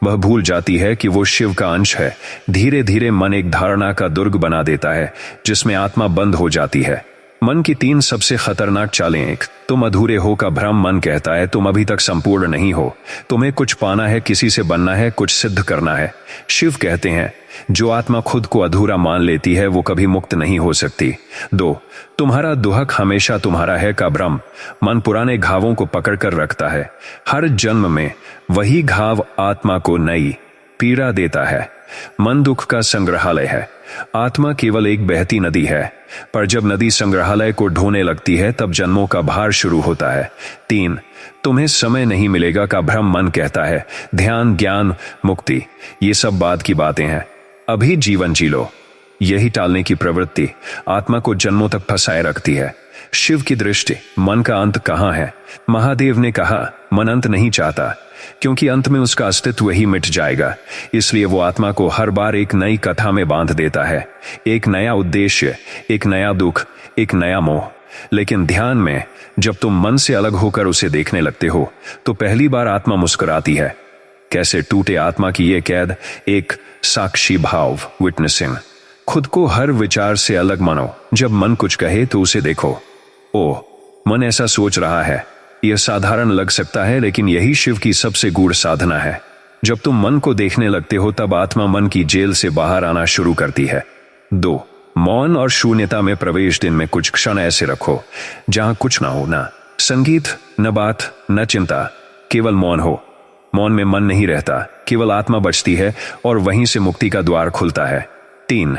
वह भूल जाती है कि वो शिव का अंश है। धीरे धीरे मन एक धारणा का दुर्ग बना देता है जिसमें आत्मा बंद हो जाती है। मन की 3 सबसे खतरनाक चालें। 1, तुम अधूरे हो का भ्रम। मन कहता है तुम अभी तक संपूर्ण नहीं हो, तुम्हें कुछ पाना है, किसी से बनना है, कुछ सिद्ध करना है। शिव कहते हैं, जो आत्मा खुद को अधूरा मान लेती है वो कभी मुक्त नहीं हो सकती। 2, तुम्हारा दुहक हमेशा तुम्हारा है का भ्रम। मन पुराने घावों को पकड़ कर रखता है। हर जन्म में वही घाव आत्मा को नई पीड़ा देता है। मन दुख का संग्रहालय है, आत्मा केवल एक बहती नदी है। पर जब नदी संग्रहालय को ढोने लगती है तब जन्मों का भार शुरू होता है। 3, तुम्हें समय नहीं मिलेगा का भ्रम मन कहता है। ध्यान, ज्ञान, मुक्ति, ये सब बाद की बातें हैं, अभी जीवन जी लो। यही टालने की प्रवृत्ति आत्मा को जन्मों तक फंसाए रखती है। शिव की दृष्टि, मन का अंत कहाँ है? महादेव ने कहा, मन अंत नहीं चाहता, क्योंकि अंत में उसका अस्तित्व ही मिट जाएगा। इसलिए वो आत्मा को हर बार एक नई कथा में बांध देता है, एक नया उद्देश्य, एक नया दुख, एक नया मोह। लेकिन ध्यान में जब तुम मन से अलग होकर उसे देखने लगते हो तो पहली बार आत्मा मुस्कुराती है। कैसे टूटे आत्मा की ये कैद? एक साक्षी भाव, विटनेसिंग। खुद को हर विचार से अलग मानो। जब मन कुछ कहे तो उसे देखो, ओह, मन ऐसा सोच रहा है। यह साधारण लग सकता है, लेकिन यही शिव की सबसे गूढ़ साधना है। जब तुम मन को देखने लगते हो तब आत्मा मन की जेल से बाहर आना शुरू करती है। 2, मौन और शून्यता में प्रवेश। दिन में कुछ क्षण ऐसे रखो जहां कुछ ना हो, ना संगीत, न बात, न चिंता, केवल मौन हो। मौन में मन नहीं रहता, केवल आत्मा बचती है और वहीं से मुक्ति का द्वार खुलता है। 3,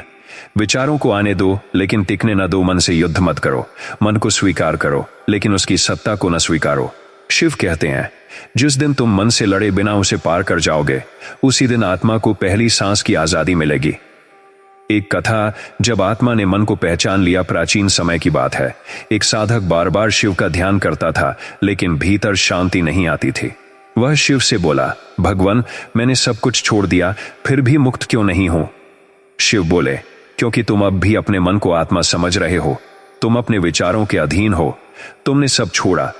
विचारों को आने दो लेकिन टिकने न दो। मन से युद्ध मत करो, मन को स्वीकार करो लेकिन उसकी सत्ता को न स्वीकारो। शिव कहते हैं, जिस दिन तुम मन से लड़े बिना उसे पार कर जाओगे उसी दिन आत्मा को पहली सांस की आजादी मिलेगी। एक कथा, जब आत्मा ने मन को पहचान लिया, प्राचीन समय की बात है। एक साधक बार बार शिव का ध्यान करता था लेकिन भीतर शांति नहीं आती थी। वह शिव से बोला, भगवान, मैंने सब कुछ छोड़ दिया, फिर भी मुक्त क्यों नहीं हूं? शिव बोले, क्योंकि तुम अब भी अपने मन को आत्मा समझ रहे हो। तुम अपने विचारों के अधीन हो। तुमने सब छोड़ा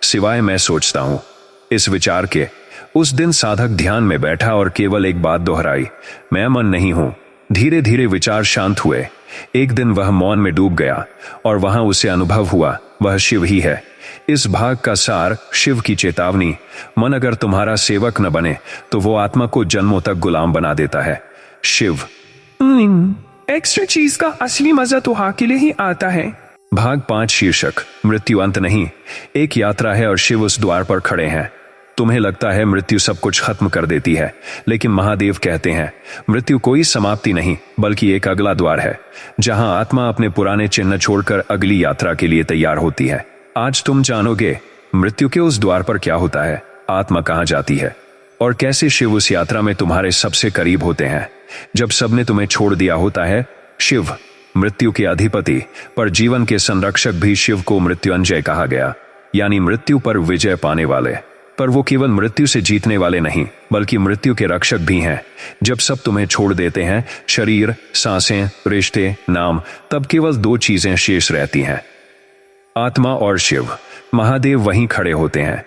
सिवाय मैं सोचता हूं, इस विचार के। उस दिन साधक ध्यान में बैठा और केवल एक बात दोहराई, मैं मन नहीं हूं। धीरे धीरे विचार शांत हुए। एक दिन वह मौन में डूब गया और वहां उसे अनुभव हुआ, वह शिव ही है। इस भाग का सार, शिव की चेतावनी। मन अगर तुम्हारा सेवक न बने तो वो आत्मा को जन्मों तक गुलाम बना देता है। शिव, एक्स्ट्रा चीज का असली मजा तो हाँ के लिए ही आता है। भाग 5, शीर्षक, मृत्यु अंत नहीं, एक यात्रा है और शिव उस द्वार पर खड़े हैं। तुम्हें लगता है मृत्यु सब कुछ खत्म कर देती है, लेकिन महादेव कहते हैं, मृत्यु कोई समाप्ति नहीं बल्कि एक अगला द्वार है, जहां आत्मा अपने पुराने चिन्ह छोड़कर अगली यात्रा के लिए तैयार होती है। आज तुम जानोगे मृत्यु के उस द्वार पर क्या होता है, आत्मा कहां जाती है और कैसे शिव उस यात्रा में तुम्हारे सबसे करीब होते हैं। जब सबने तुम्हें छोड़ दिया होता है, शिव मृत्यु के अधिपति पर जीवन के संरक्षक भी शिव को मृत्युंजय कहा गया, यानी मृत्यु पर विजय पाने वाले। पर वो केवल मृत्यु से जीतने वाले नहीं बल्कि मृत्यु के रक्षक भी हैं। जब सब तुम्हें छोड़ देते हैं, शरीर, सांसें, रिश्ते, नाम, तब केवल 2 चीजें शेष रहती हैं, आत्मा और शिव। महादेव वहीं खड़े होते हैं,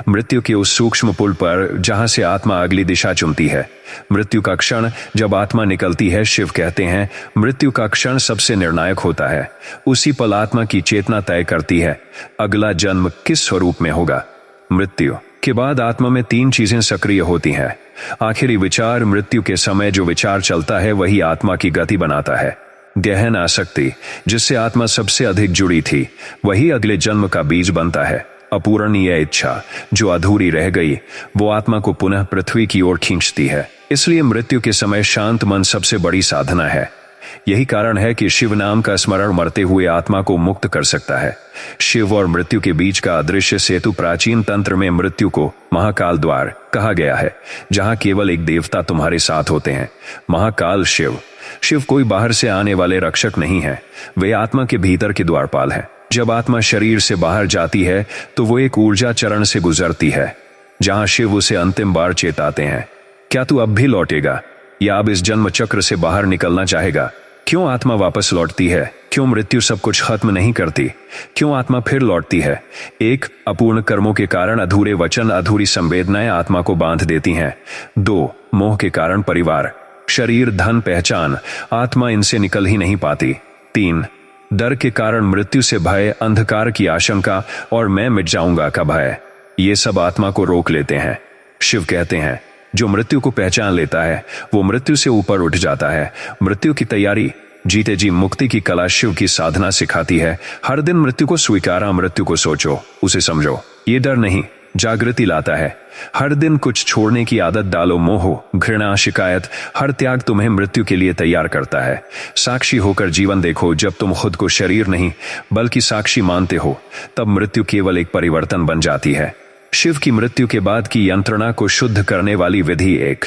मृत्यु के उस सूक्ष्म पुल पर जहां से आत्मा अगली दिशा चुनती है। मृत्यु का क्षण जब आत्मा निकलती है, शिव कहते हैं, मृत्यु का क्षण सबसे निर्णायक होता है। उसी पल आत्मा की चेतना तय करती है अगला जन्म किस स्वरूप में होगा। मृत्यु के बाद आत्मा में 3 चीजें सक्रिय होती हैं। आखिरी विचार, मृत्यु के समय जो विचार चलता है वही आत्मा की गति बनाता है। गहन आसक्ति, जिससे आत्मा सबसे अधिक जुड़ी थी, वही अगले जन्म का बीज बनता है। अपूरणीय इच्छा, जो अधूरी रह गई, वो आत्मा को पुनः पृथ्वी की ओर खींचती है। इसलिए मृत्यु के समय शांत मन सबसे बड़ी साधना है। यही कारण है कि शिव नाम का स्मरण मरते हुए आत्मा को मुक्त कर सकता है। शिव और मृत्यु के बीच का अदृश्य सेतु, प्राचीन तंत्र में मृत्यु को महाकाल द्वार कहा गया है, जहां केवल एक देवता तुम्हारे साथ होते हैं, महाकाल शिव। शिव कोई बाहर से आने वाले रक्षक नहीं है, वे आत्मा के भीतर के द्वारपाल हैं। जब आत्मा शरीर से बाहर जाती है तो वो एक ऊर्जा चरण से गुजरती है, जहां शिव उसे अंतिम बार चेताते हैं, क्या तू अब भी लौटेगा या अब इस जन्म चक्र से बाहर निकलना चाहेगा? क्यों आत्मा वापस लौटती है? क्यों मृत्यु सब कुछ खत्म नहीं करती? क्यों आत्मा फिर लौटती है? 1, अपूर्ण कर्मों के कारण अधूरे वचन, अधूरी संवेदनाएं आत्मा को बांध देती हैं। 2, मोह के कारण परिवार, शरीर, धन, पहचान, आत्मा इनसे निकल ही नहीं पाती। 3, डर के कारण मृत्यु से भय, अंधकार की आशंका और मैं मिट जाऊंगा का भय, ये सब आत्मा को रोक लेते हैं। शिव कहते हैं, जो मृत्यु को पहचान लेता है वो मृत्यु से ऊपर उठ जाता है। मृत्यु की तैयारी, जीते जी मुक्ति की कला शिव की साधना सिखाती है। हर दिन मृत्यु को स्वीकारा, मृत्यु को सोचो, उसे समझो। ये डर नहीं, जागृति लाता है। हर दिन कुछ छोड़ने की आदत डालो। मोह, घृणा, शिकायत, हर त्याग तुम्हें मृत्यु के लिए तैयार करता है। साक्षी होकर जीवन देखो। जब तुम खुद को शरीर नहीं बल्कि साक्षी मानते हो, तब मृत्यु केवल एक परिवर्तन बन जाती है। शिव की मृत्यु के बाद की यंत्रणा को शुद्ध करने वाली विधि 1,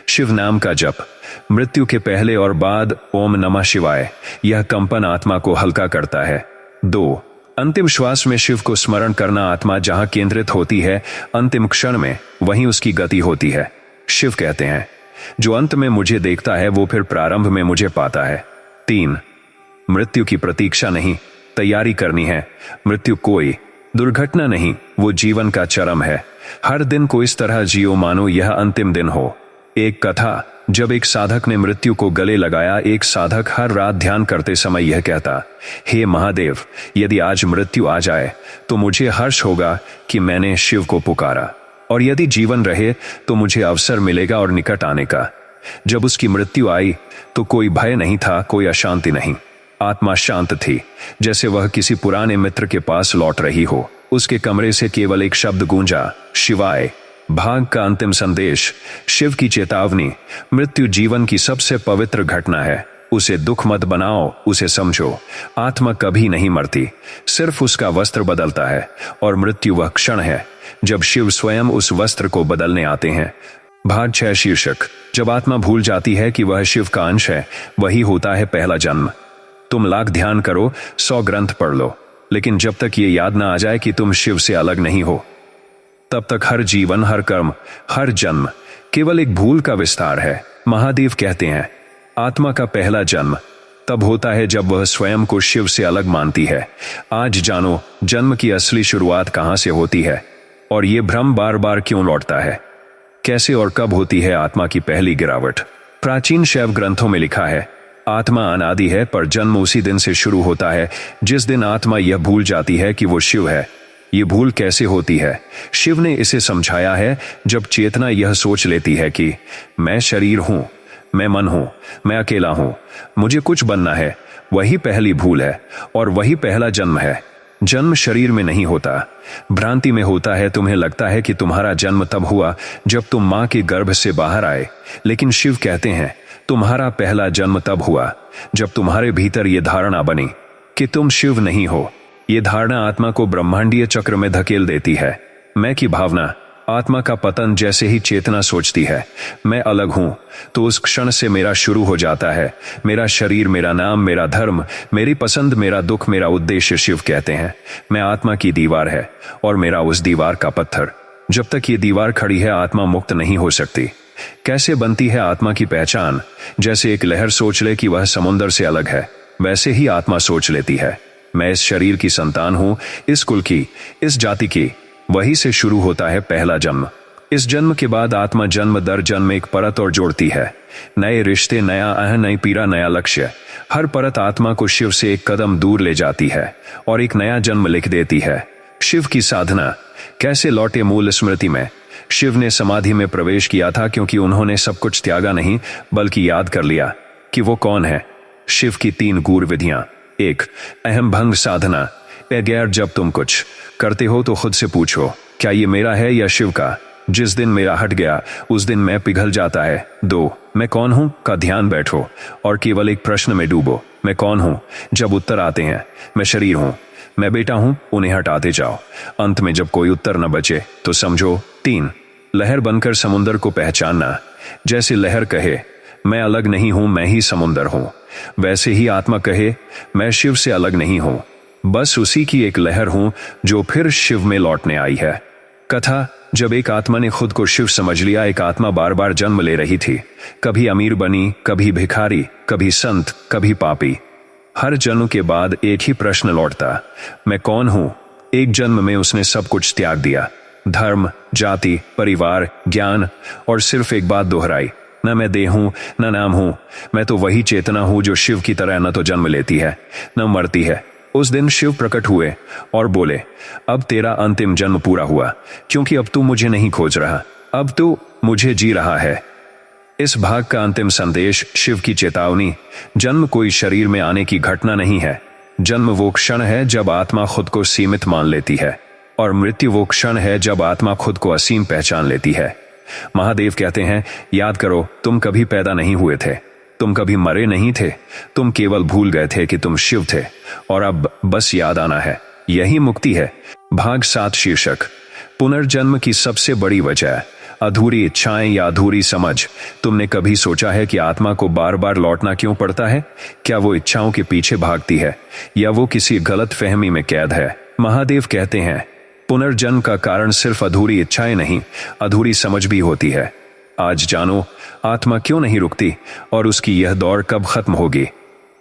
शिव नाम का जप। मृत्यु के पहले और बाद ओम नमः शिवाय, यह कंपन आत्मा को हल्का करता है। 2, अंतिम श्वास में शिव को स्मरण करना। आत्मा जहां केंद्रित होती है, अंतिम क्षण में वहीं उसकी गति होती है। शिव कहते हैं, जो अंत में मुझे देखता है वो फिर प्रारंभ में मुझे पाता है। 3, मृत्यु की प्रतीक्षा नहीं, तैयारी करनी है। मृत्यु कोई दुर्घटना नहीं, वो जीवन का चरम है। हर दिन को इस तरह जियो मानो यह अंतिम दिन हो। एक कथा, जब एक साधक ने मृत्यु को गले लगाया। एक साधक हर रात ध्यान करते समय यह कहता, हे महादेव, यदि आज मृत्यु आ जाए तो मुझे हर्ष होगा कि मैंने शिव को पुकारा, और यदि जीवन रहे तो मुझे अवसर मिलेगा और निकट आने का। जब उसकी मृत्यु आई तो कोई भय नहीं था, कोई अशांति नहीं। आत्मा शांत थी, जैसे वह किसी पुराने मित्र के पास लौट रही हो। उसके कमरे से केवल एक शब्द गूंजा, शिवाय। भाग का अंतिम संदेश, शिव की चेतावनी। मृत्यु जीवन की सबसे पवित्र घटना है। उसे दुख मत बनाओ, उसे समझो। आत्मा कभी नहीं मरती, सिर्फ उसका वस्त्र बदलता है, और मृत्यु वह क्षण है जब शिव स्वयं उस वस्त्र को बदलने आते हैं। भाग 6 शीर्षक, जब आत्मा भूल जाती है कि वह शिव का अंश है, वही होता है पहला जन्म। तुम लाख ध्यान करो, 100 ग्रंथ पढ़ लो, लेकिन जब तक ये याद ना आ जाए कि तुम शिव से अलग नहीं हो, तब तक हर जीवन, हर कर्म, हर जन्म केवल एक भूल का विस्तार है। महादेव कहते हैं, आत्मा का पहला जन्म तब होता है जब वह स्वयं को शिव से अलग मानती है। आज जानो जन्म की असली शुरुआत कहां से होती है, और ये भ्रम बार बार क्यों लौटता है। कैसे और कब होती है आत्मा की पहली गिरावट। प्राचीन शैव ग्रंथों में लिखा है, आत्मा अनादि है, पर जन्म उसी दिन से शुरू होता है जिस दिन आत्मा यह भूल जाती है कि वो शिव है। ये भूल कैसे होती है? शिव ने इसे समझाया है, जब चेतना यह सोच लेती है कि मैं शरीर हूं, मैं मन हूं, मैं अकेला हूं, मुझे कुछ बनना है, वही पहली भूल है और वही पहला जन्म है। जन्म शरीर में नहीं होता, भ्रांति में होता है। तुम्हें लगता है कि तुम्हारा जन्म तब हुआ जब तुम मां के गर्भ से बाहर आए, लेकिन शिव कहते हैं तुम्हारा पहला जन्म तब हुआ जब तुम्हारे भीतर यह धारणा बनी कि तुम शिव नहीं हो। यह धारणा आत्मा को ब्रह्मांडीय चक्र में धकेल देती है। मैं की भावना, आत्मा का पतन। जैसे ही चेतना सोचती है मैं अलग हूं, तो उस क्षण से मेरा शुरू हो जाता है मेरा शरीर, मेरा नाम, मेरा धर्म, मेरी पसंद, मेरा दुख, मेरा उद्देश्य। शिव कहते हैं मैं आत्मा की दीवार है और मेरा उस दीवार का पत्थर। जब तक ये दीवार खड़ी है आत्मा मुक्त नहीं हो सकती। कैसे बनती है आत्मा की पहचान? जैसे एक लहर सोच ले कि वह समुद्र से अलग है, वैसे ही आत्मा सोच लेती है मैं इस शरीर की संतान हूं, इस कुल की, इस जाति की। वहीं से शुरू होता है पहला जन्म। इस जन्म के बाद आत्मा जन्म दर जन्म एक परत और जोड़ती है। नए रिश्ते, नया अह, नई पीड़ा, नया लक्ष्य। हर परत आत्मा को शिव से एक कदम दूर ले जाती है और एक नया जन्म लिख देती है। शिव की साधना। कैसे लौटे मूल स्मृति में? शिव ने समाधि में प्रवेश किया था क्योंकि उन्होंने सब कुछ त्यागा नहीं, बल्कि याद कर लिया कि वो कौन है। शिव की 3 गूढ़ विधियां। 1, अहम भंग साधना। गैर, जब तुम कुछ करते हो तो खुद से पूछो, क्या ये मेरा है या शिव का? जिस दिन मेरा हट गया उस दिन मैं पिघल जाता है। 2, मैं कौन हूं का ध्यान बैठो और केवल एक प्रश्न में डूबो, मैं कौन हूं? जब उत्तर आते हैं मैं शरीर हूं, मैं बेटा हूं, उन्हें हटाते जाओ। अंत में जब कोई उत्तर न बचे तो समझो। 3, लहर बनकर समुंदर को पहचानना। जैसे लहर कहे मैं अलग नहीं हूं, मैं ही समुंदर हूं, वैसे ही आत्मा कहे मैं शिव से अलग नहीं हूं, बस उसी की एक लहर हूं जो फिर शिव में लौटने आई है। कथा, जब एक आत्मा ने खुद को शिव समझ लिया। एक आत्मा बार बार जन्म ले रही थी, कभी अमीर बनी, कभी भिखारी, कभी संत, कभी पापी। हर जन्म के बाद एक ही प्रश्न लौटता, मैं कौन हूं? एक जन्म में उसने सब कुछ त्याग दिया, धर्म, जाति, परिवार, ज्ञान, और सिर्फ एक बात दोहराई, न मैं देह हूं, न नाम हूं, मैं तो वही चेतना हूं जो शिव की तरह न तो जन्म लेती है न मरती है। उस दिन शिव प्रकट हुए और बोले, अब तेरा अंतिम जन्म पूरा हुआ, क्योंकि अब तू मुझे नहीं खोज रहा, अब तू मुझे जी रहा है। इस भाग का अंतिम संदेश, शिव की चेतावनी। जन्म कोई शरीर में आने की घटना नहीं है। जन्म वो क्षण है जब आत्मा खुद को सीमित मान लेती है और मृत्यु वो क्षण है जब आत्मा खुद को असीम पहचान लेती है। महादेव कहते हैं, याद करो, तुम कभी पैदा नहीं हुए थे, तुम कभी मरे नहीं थे, तुम केवल भूल गए थे कि तुम शिव थे, और अब बस याद आना है। यही मुक्ति है। भाग 7 शीर्षक, पुनर्जन्म की सबसे बड़ी वजह, अधूरी इच्छाएं या अधूरी समझ। तुमने कभी सोचा है कि आत्मा को बार बार लौटना क्यों पड़ता है? क्या वो इच्छाओं के पीछे भागती है, या वो किसी गलत फहमी में कैद है? महादेव कहते हैं, पुनर्जन्म का कारण सिर्फ अधूरी इच्छाएं नहीं, अधूरी समझ भी होती है। आज जानो, आत्मा क्यों नहीं रुकती और उसकी यह दौड़ कब खत्म होगी।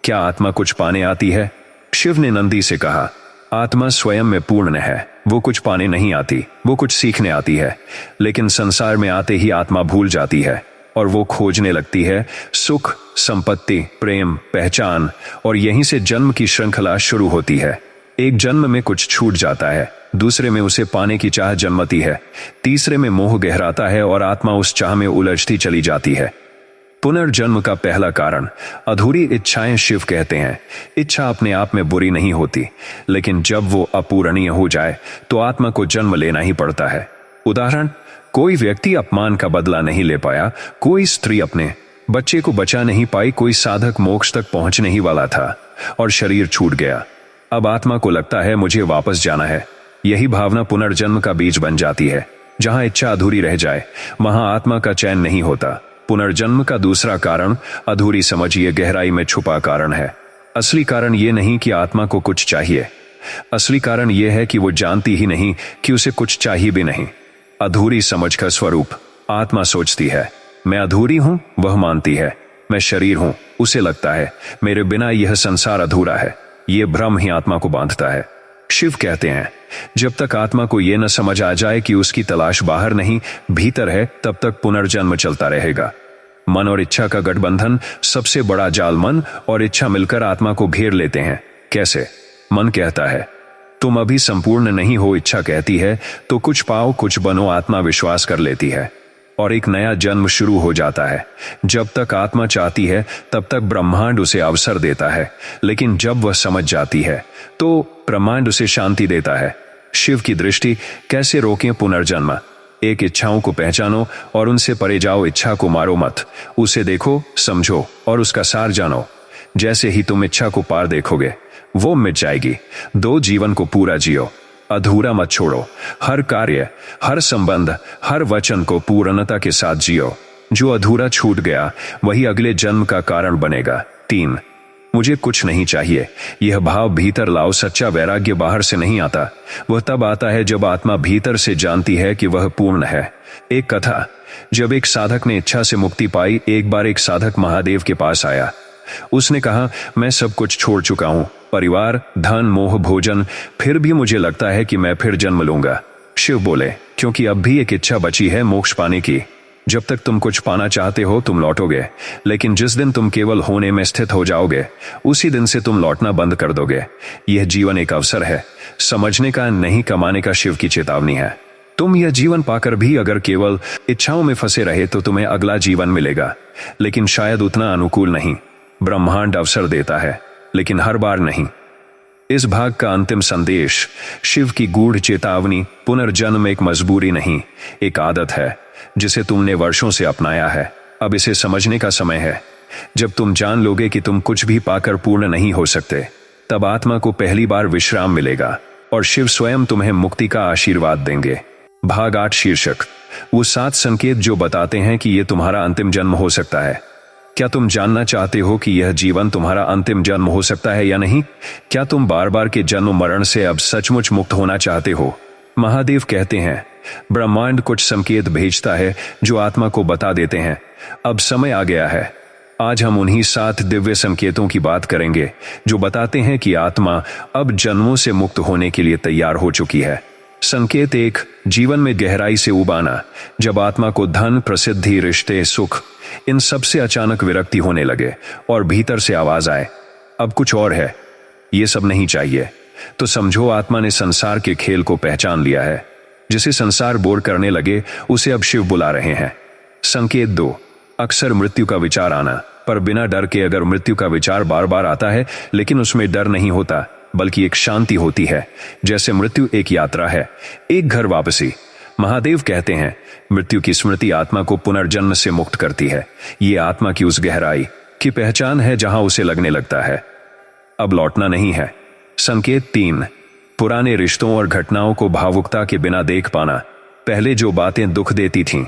क्या आत्मा कुछ पाने आती है? शिव ने नंदी से कहा, आत्मा स्वयं में पूर्ण है, वो कुछ पाने नहीं आती, वो कुछ सीखने आती है। लेकिन संसार में आते ही आत्मा भूल जाती है और वो खोजने लगती है सुख, संपत्ति, प्रेम, पहचान, और यहीं से जन्म की श्रृंखला शुरू होती है। एक जन्म में कुछ छूट जाता है, दूसरे में उसे पाने की चाह जन्मती है, तीसरे में मोह गहराता है और आत्मा उस चाह में उलझती चली जाती है। पुनर्जन्म का पहला कारण अधूरी इच्छाएं। शिव कहते हैं, इच्छा अपने आप में बुरी नहीं होती, लेकिन जब वो अपूरणीय हो जाए तो आत्मा को जन्म लेना ही पड़ता है। उदाहरण, कोई व्यक्ति अपमान का बदला नहीं ले पाया, कोई स्त्री अपने बच्चे को बचा नहीं पाई, कोई साधक मोक्ष तक पहुंचने ही वाला था और शरीर छूट गया। अब आत्मा को लगता है मुझे वापस जाना है। यही भावना पुनर्जन्म का बीज बन जाती है। जहां इच्छा अधूरी रह जाए वहां आत्मा का चैन नहीं होता। पुनर्जन्म का दूसरा कारण अधूरी समझ, ये गहराई में छुपा कारण है। असली कारण ये नहीं कि आत्मा को कुछ चाहिए, असली कारण यह है कि वो जानती ही नहीं कि उसे कुछ चाहिए भी नहीं। अधूरी समझ का स्वरूप, आत्मा सोचती है मैं अधूरी हूं, वह मानती है मैं शरीर हूं, उसे लगता है मेरे बिना यह संसार अधूरा है। यह भ्रम ही आत्मा को बांधता है। शिव कहते हैं, जब तक आत्मा को यह न समझ आ जाए कि उसकी तलाश बाहर नहीं भीतर है, तब तक पुनर्जन्म चलता रहेगा। मन और इच्छा का गठबंधन सबसे बड़ा जाल। मन और इच्छा मिलकर आत्मा को घेर लेते हैं। कैसे? मन कहता है तुम अभी संपूर्ण नहीं हो, इच्छा कहती है तो कुछ पाओ, कुछ बनो। आत्मा विश्वास कर लेती है और एक नया जन्म शुरू हो जाता है। जब तक आत्मा चाहती है तब तक ब्रह्मांड उसे अवसर देता है, लेकिन जब वह समझ जाती है तो ब्रह्मांड उसे शांति देता है। शिव की दृष्टि, कैसे रोकें पुनर्जन्म? एक, इच्छाओं को पहचानो और उनसे परे जाओ। इच्छा को मारो मत, उसे देखो, समझो और उसका सार जानो। जैसे ही तुम इच्छा को पार देखोगे वो मिट जाएगी। 2, जीवन को पूरा जियो, अधूरा मत छोड़ो। हर कार्य, हर संबंध, हर वचन को पूर्णता के साथ जियो। जो अधूरा छूट गया वही अगले जन्म का कारण बनेगा। 3, मुझे कुछ नहीं चाहिए, यह भाव भीतर लाओ। सच्चा वैराग्य बाहर से नहीं आता, वह तब आता है जब आत्मा भीतर से जानती है कि वह पूर्ण है। एक कथा, जब एक साधक ने इच्छा से मुक्ति पाई, एक बार एक साधक महादेव के पास आया। उसने कहा, मैं सब कुछ छोड़ चुका हूं, परिवार, धन, मोह, भोजन, फिर भी मुझे लगता है कि मैं फिर जन्म लूंगा। शिव बोले, क्योंकि अब भी एक इच्छा बची है, मोक्ष पाने की। जब तक तुम कुछ पाना चाहते हो तुम लौटोगे, लेकिन जिस दिन तुम केवल होने में स्थित हो जाओगे उसी दिन से तुम लौटना बंद कर दोगे। यह जीवन एक अवसर है, समझने का, नहीं कमाने का। शिव की चेतावनी है। तुम यह जीवन पाकर भी अगर केवल इच्छाओं में फंसे रहे तो तुम्हें अगला जीवन मिलेगा, लेकिन शायद उतना अनुकूल नहीं। ब्रह्मांड अवसर देता है, लेकिन हर बार नहीं। इस भाग का अंतिम संदेश, शिव की गूढ़ चेतावनी, पुनर्जन्म एक मजबूरी नहीं, एक आदत है जिसे तुमने वर्षों से अपनाया है। अब इसे समझने का समय है। जब तुम जान लोगे कि तुम कुछ भी पाकर पूर्ण नहीं हो सकते, तब आत्मा को पहली बार विश्राम मिलेगा और शिव स्वयं तुम्हें मुक्ति का आशीर्वाद देंगे। भाग 8 शीर्षक, वो 7 संकेत जो बताते हैं कि यह तुम्हारा अंतिम जन्म हो सकता है। क्या तुम जानना चाहते हो कि यह जीवन तुम्हारा अंतिम जन्म हो सकता है या नहीं? क्या तुम बार बार के जन्म मरण से अब सचमुच मुक्त होना चाहते हो? महादेव कहते हैं, ब्रह्मांड कुछ संकेत भेजता है जो आत्मा को बता देते हैं अब समय आ गया है। आज हम उन्हीं 7 दिव्य संकेतों की बात करेंगे जो बताते हैं कि आत्मा अब जन्मों से मुक्त होने के लिए तैयार हो चुकी है। संकेत 1, जीवन में गहराई से उबाना। जब आत्मा को धन, प्रसिद्धि, रिश्ते, सुख, इन सब से अचानक विरक्ति होने लगे और भीतर से आवाज आए, अब कुछ और है, ये सब नहीं चाहिए, तो समझो आत्मा ने संसार के खेल को पहचान लिया है। जिसे संसार बोर करने लगे उसे अब शिव बुला रहे हैं। संकेत 2, अक्सर मृत्यु का विचार आना, पर बिना डर के। अगर मृत्यु का विचार बार बार आता है लेकिन उसमें डर नहीं होता, बल्कि एक शांति होती है, जैसे मृत्यु एक यात्रा है, एक घर वापसी। महादेव कहते हैं, मृत्यु की स्मृति आत्मा को पुनर्जन्म से मुक्त करती है। ये आत्मा की उस गहराई की पहचान है जहां उसे लगने लगता है अब लौटना नहीं है। संकेत 3, पुराने रिश्तों और घटनाओं को भावुकता के बिना देख पाना। पहले जो बातें दुख देती थीं,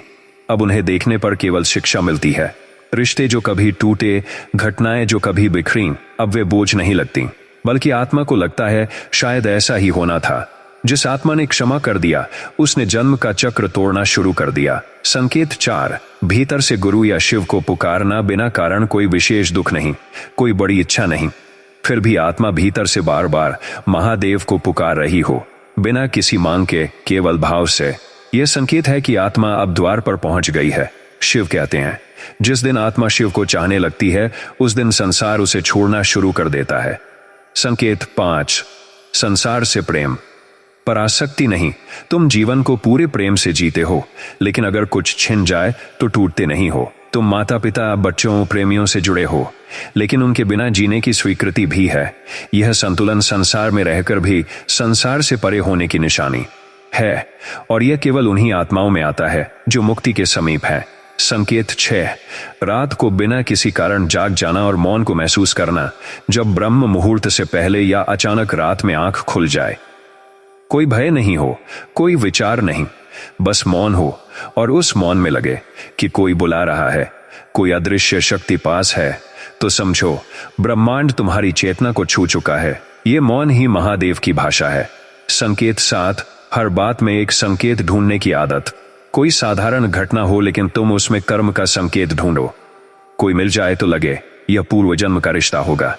अब उन्हें देखने पर केवल शिक्षा मिलती है। रिश्ते जो कभी टूटे, घटनाएं जो कभी बिखरीं, अब वे बोझ नहीं लगती, बल्कि आत्मा को लगता है शायद ऐसा ही होना था। जिस आत्मा ने क्षमा कर दिया, उसने जन्म का चक्र तोड़ना शुरू कर दिया। संकेत 4, भीतर से गुरु या शिव को पुकारना बिना कारण। कोई विशेष दुख नहीं, कोई बड़ी इच्छा नहीं, फिर भी आत्मा भीतर से बार बार महादेव को पुकार रही हो, बिना किसी मांग के, केवल भाव से। यह संकेत है कि आत्मा अब द्वार पर पहुंच गई है। शिव कहते हैं, जिस दिन आत्मा शिव को चाहने लगती है, उस दिन संसार उसे छोड़ना शुरू कर देता है। संकेत 5, संसार से प्रेम पर आसक्ति नहीं। तुम जीवन को पूरे प्रेम से जीते हो, लेकिन अगर कुछ छिन जाए तो टूटते नहीं हो। तुम माता पिता, बच्चों, प्रेमियों से जुड़े हो, लेकिन उनके बिना जीने की स्वीकृति भी है। यह संतुलन संसार में रहकर भी संसार से परे होने की निशानी है, और यह केवल उन्हीं आत्माओं में आता है जो मुक्ति के समीप है। संकेत 6, रात को बिना किसी कारण जाग जाना और मौन को महसूस करना। जब ब्रह्म मुहूर्त से पहले या अचानक रात में आंख खुल जाए, कोई भय नहीं हो, कोई विचार नहीं, बस मौन हो, और उस मौन में लगे कि कोई बुला रहा है, कोई अदृश्य शक्ति पास है, तो समझो ब्रह्मांड तुम्हारी चेतना को छू चुका है। ये मौन ही महादेव की भाषा है। संकेत 7, हर बात में एक संकेत ढूंढने की आदत। कोई साधारण घटना हो, लेकिन तुम उसमें कर्म का संकेत ढूंढो। कोई मिल जाए तो लगे यह पूर्व जन्म का रिश्ता होगा।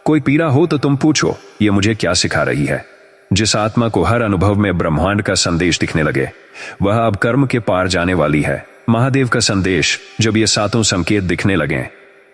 कोई पीड़ा हो तो तुम पूछो, यह मुझे क्या सिखा रही है। जिस आत्मा को हर अनुभव में ब्रह्मांड का संदेश दिखने लगे, वह अब कर्म के पार जाने वाली है। महादेव का संदेश, जब ये 7 संकेत दिखने लगे,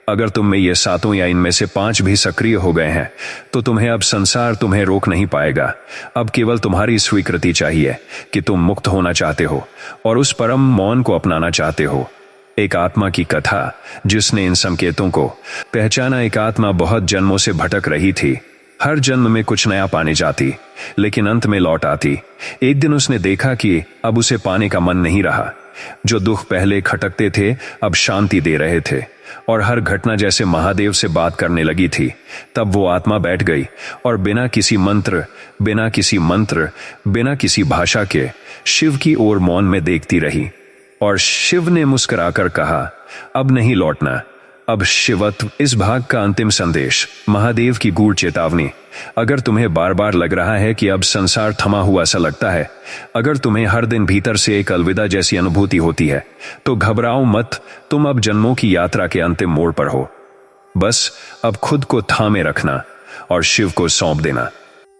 अगर तुम में ये 7 या इनमें से 5 भी सक्रिय हो गए हैं, तो तुम्हें अब संसार तुम्हें रोक नहीं पाएगा। अब केवल तुम्हारी स्वीकृति चाहिए कि तुम मुक्त होना चाहते हो और उस परम मौन को अपनाना चाहते हो। एक आत्मा की कथा जिसने इन संकेतों को पहचाना। एक आत्मा बहुत जन्मों से भटक रही थी, हर जन्म में कुछ नया पाने जाती, लेकिन अंत में लौट आती। एक दिन उसने देखा कि अब उसे पाने का मन नहीं रहा। जो दुख पहले खटकते थे, अब शांति दे रहे थे, और हर घटना जैसे महादेव से बात करने लगी थी। तब वो आत्मा बैठ गई और बिना किसी मंत्र, बिना किसी भाषा के शिव की ओर मौन में देखती रही। और शिव ने मुस्कुराकर कहा, अब नहीं लौटना, अब शिवत्व। इस भाग का अंतिम संदेश, महादेव की गूढ़ चेतावनी। अगर तुम्हें बार बार लग रहा है कि अब संसार थमा हुआ सा लगता है, अगर तुम्हें हर दिन भीतर से एक अलविदा जैसी अनुभूति होती है, तो घबराओ मत, तुम अब जन्मों की यात्रा के अंतिम मोड़ पर हो। बस अब खुद को थामे रखना और शिव को सौंप देना।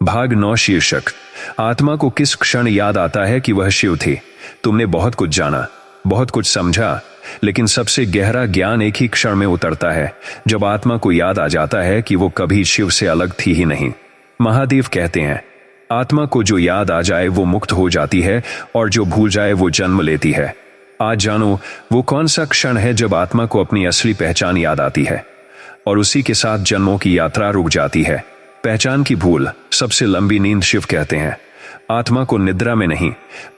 भाग 9 शीर्षक, आत्मा को किस क्षण याद आता है कि वह शिव थी। तुमने बहुत कुछ जाना, बहुत कुछ समझा, लेकिन सबसे गहरा ज्ञान एक ही क्षण में उतरता है, जब आत्मा को याद आ जाता है कि वो कभी शिव से अलग थी ही नहीं। महादेव कहते हैं, आत्मा को जो याद आ जाए वो मुक्त हो जाती है, और जो भूल जाए वो जन्म लेती है। आज जानो वो कौन सा क्षण है जब आत्मा को अपनी असली पहचान याद आती है, और उसी के साथ जन्मों की यात्रा रुक जाती है। पहचान की भूल सबसे लंबी नींद। शिव कहते हैं, आत्मा को निद्रा में नहीं,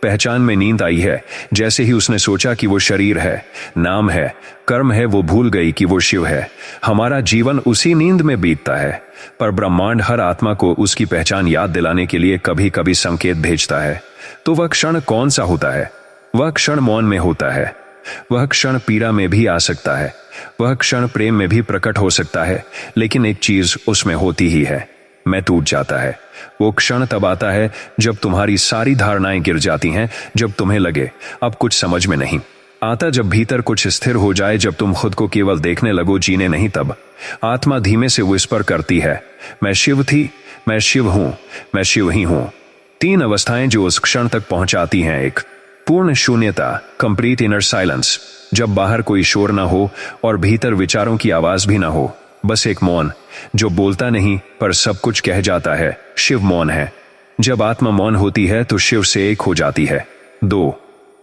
पहचान में नींद आई है। जैसे ही उसने सोचा कि वो शरीर है, नाम है, कर्म है, वो भूल गई कि वो शिव है। हमारा जीवन उसी नींद में बीतता है, पर ब्रह्मांड हर आत्मा को उसकी पहचान याद दिलाने के लिए कभी कभी संकेत भेजता है। तो वह क्षण कौन सा होता है? वह क्षण मौन में होता है। वह क्षण पीड़ा में भी आ सकता है, वह क्षण प्रेम में भी प्रकट हो सकता है, लेकिन एक चीज उसमें होती ही है, मैं टूट जाता है। वो क्षण तब आता है जब तुम्हारी सारी धारणाएं गिर जाती हैं, जब तुम्हें लगे अब कुछ समझ में नहीं आता, जब भीतर कुछ स्थिर हो जाए, जब तुम खुद को केवल देखने लगो, जीने नहीं। तब आत्मा धीमे से विस्पर करती है, मैं शिव थी, मैं शिव हूं, मैं शिव ही हूं। 3 अवस्थाएं जो उस क्षण तक पहुंचाती हैं। एक, पूर्ण शून्यता, कंप्लीट इनर साइलेंस, जब बाहर कोई शोर ना हो और भीतर विचारों की आवाज भी ना हो, बस एक मौन जो बोलता नहीं पर सब कुछ कह जाता है। शिव मौन है। जब आत्मा मौन होती है तो शिव से एक हो जाती है। 2,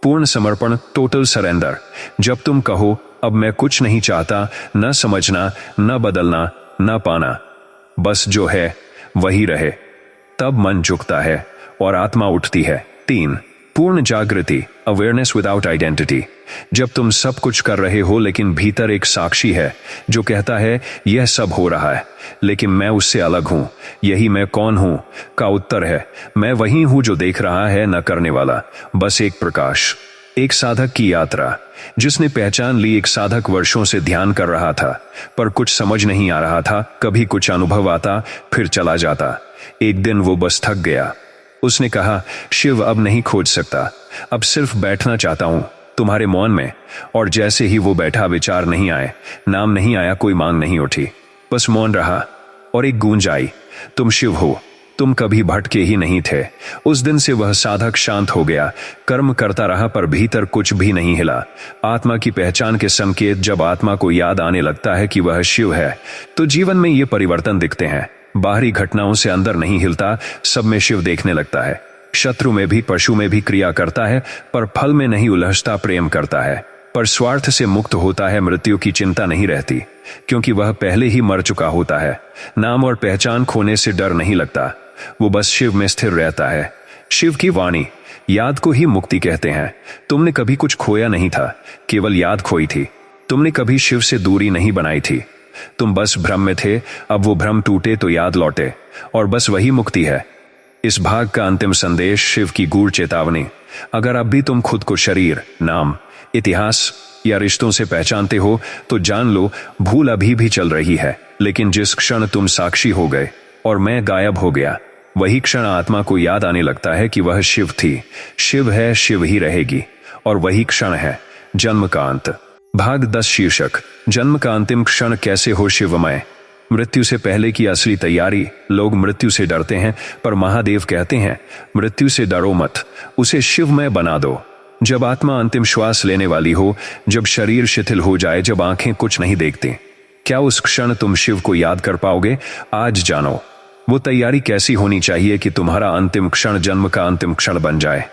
पूर्ण समर्पण, टोटल सरेंडर, जब तुम कहो अब मैं कुछ नहीं चाहता, न समझना, न बदलना, न पाना, बस जो है वही रहे। तब मन झुकता है और आत्मा उठती है। 3. पूर्ण जागृति, अवेयरनेस विदाउट आइडेंटिटी। जब तुम सब कुछ कर रहे हो लेकिन भीतर एक साक्षी है जो कहता है यह सब हो रहा है लेकिन मैं उससे अलग हूं, यही मैं कौन हूं का उत्तर है मैं वही हूं जो देख रहा है, न करने वाला, बस एक प्रकाश। एक साधक की यात्रा। जिसने पहचान ली, एक साधक वर्षों से ध्यान कर रहा था पर कुछ समझ नहीं आ रहा था। कभी कुछ अनुभव आता फिर चला जाता। एक दिन वो बस थक गया। उसने कहा, शिव अब नहीं खोज सकता, अब सिर्फ बैठना चाहता हूं तुम्हारे मौन में। और जैसे ही वो बैठा, विचार नहीं आए, नाम नहीं आया, कोई मांग नहीं उठी, बस मौन रहा। और एक गूंज आई, तुम शिव हो, तुम कभी भटके ही नहीं थे। उस दिन से वह साधक शांत हो गया, कर्म करता रहा पर भीतर कुछ भी नहीं हिला। आत्मा की पहचान के संकेत। जब आत्मा को याद आने लगता है कि वह शिव है तो जीवन में ये परिवर्तन दिखते हैं। बाहरी घटनाओं से अंदर नहीं हिलता, सब में शिव देखने लगता है। शत्रु में भी, पशु में भी क्रिया करता है पर फल में नहीं उलझता, प्रेम करता है पर स्वार्थ से मुक्त होता है। मृत्यु की चिंता नहीं रहती क्योंकि वह पहले ही मर चुका होता है। नाम और पहचान खोने से डर नहीं लगता, वो बस शिव में स्थिर रहता है। शिव की वाणी, याद को ही मुक्ति कहते हैं। तुमने कभी कुछ खोया नहीं था, केवल याद खोई थी। तुमने कभी शिव से दूरी नहीं बनाई थी, तुम बस भ्रम में थे। अब वो भ्रम टूटे तो याद लौटे और बस वही मुक्ति है। इस भाग का अंतिम संदेश, शिव की गूढ़ चेतावनी। अगर अब भी तुम खुद को शरीर, नाम, इतिहास या रिश्तों से पहचानते हो तो जान लो भूल अभी भी चल रही है। लेकिन जिस क्षण तुम साक्षी हो गए और मैं गायब हो गया, वही क्षण आत्मा को याद आने लगता है कि वह शिव थी, शिव है, शिव ही रहेगी। और वही क्षण है जन्म का अंत। भाग 10 शीर्षक, जन्म का अंतिम क्षण कैसे हो शिवमय। मृत्यु से पहले की असली तैयारी। लोग मृत्यु से डरते हैं पर महादेव कहते हैं मृत्यु से डरो मत, उसे शिवमय बना दो। जब आत्मा अंतिम श्वास लेने वाली हो, जब शरीर शिथिल हो जाए, जब आंखें कुछ नहीं देखती, क्या उस क्षण तुम शिव को याद कर पाओगे? आज जानो वो तैयारी कैसी होनी चाहिए कि तुम्हारा अंतिम क्षण जन्म का अंतिम क्षण बन जाए।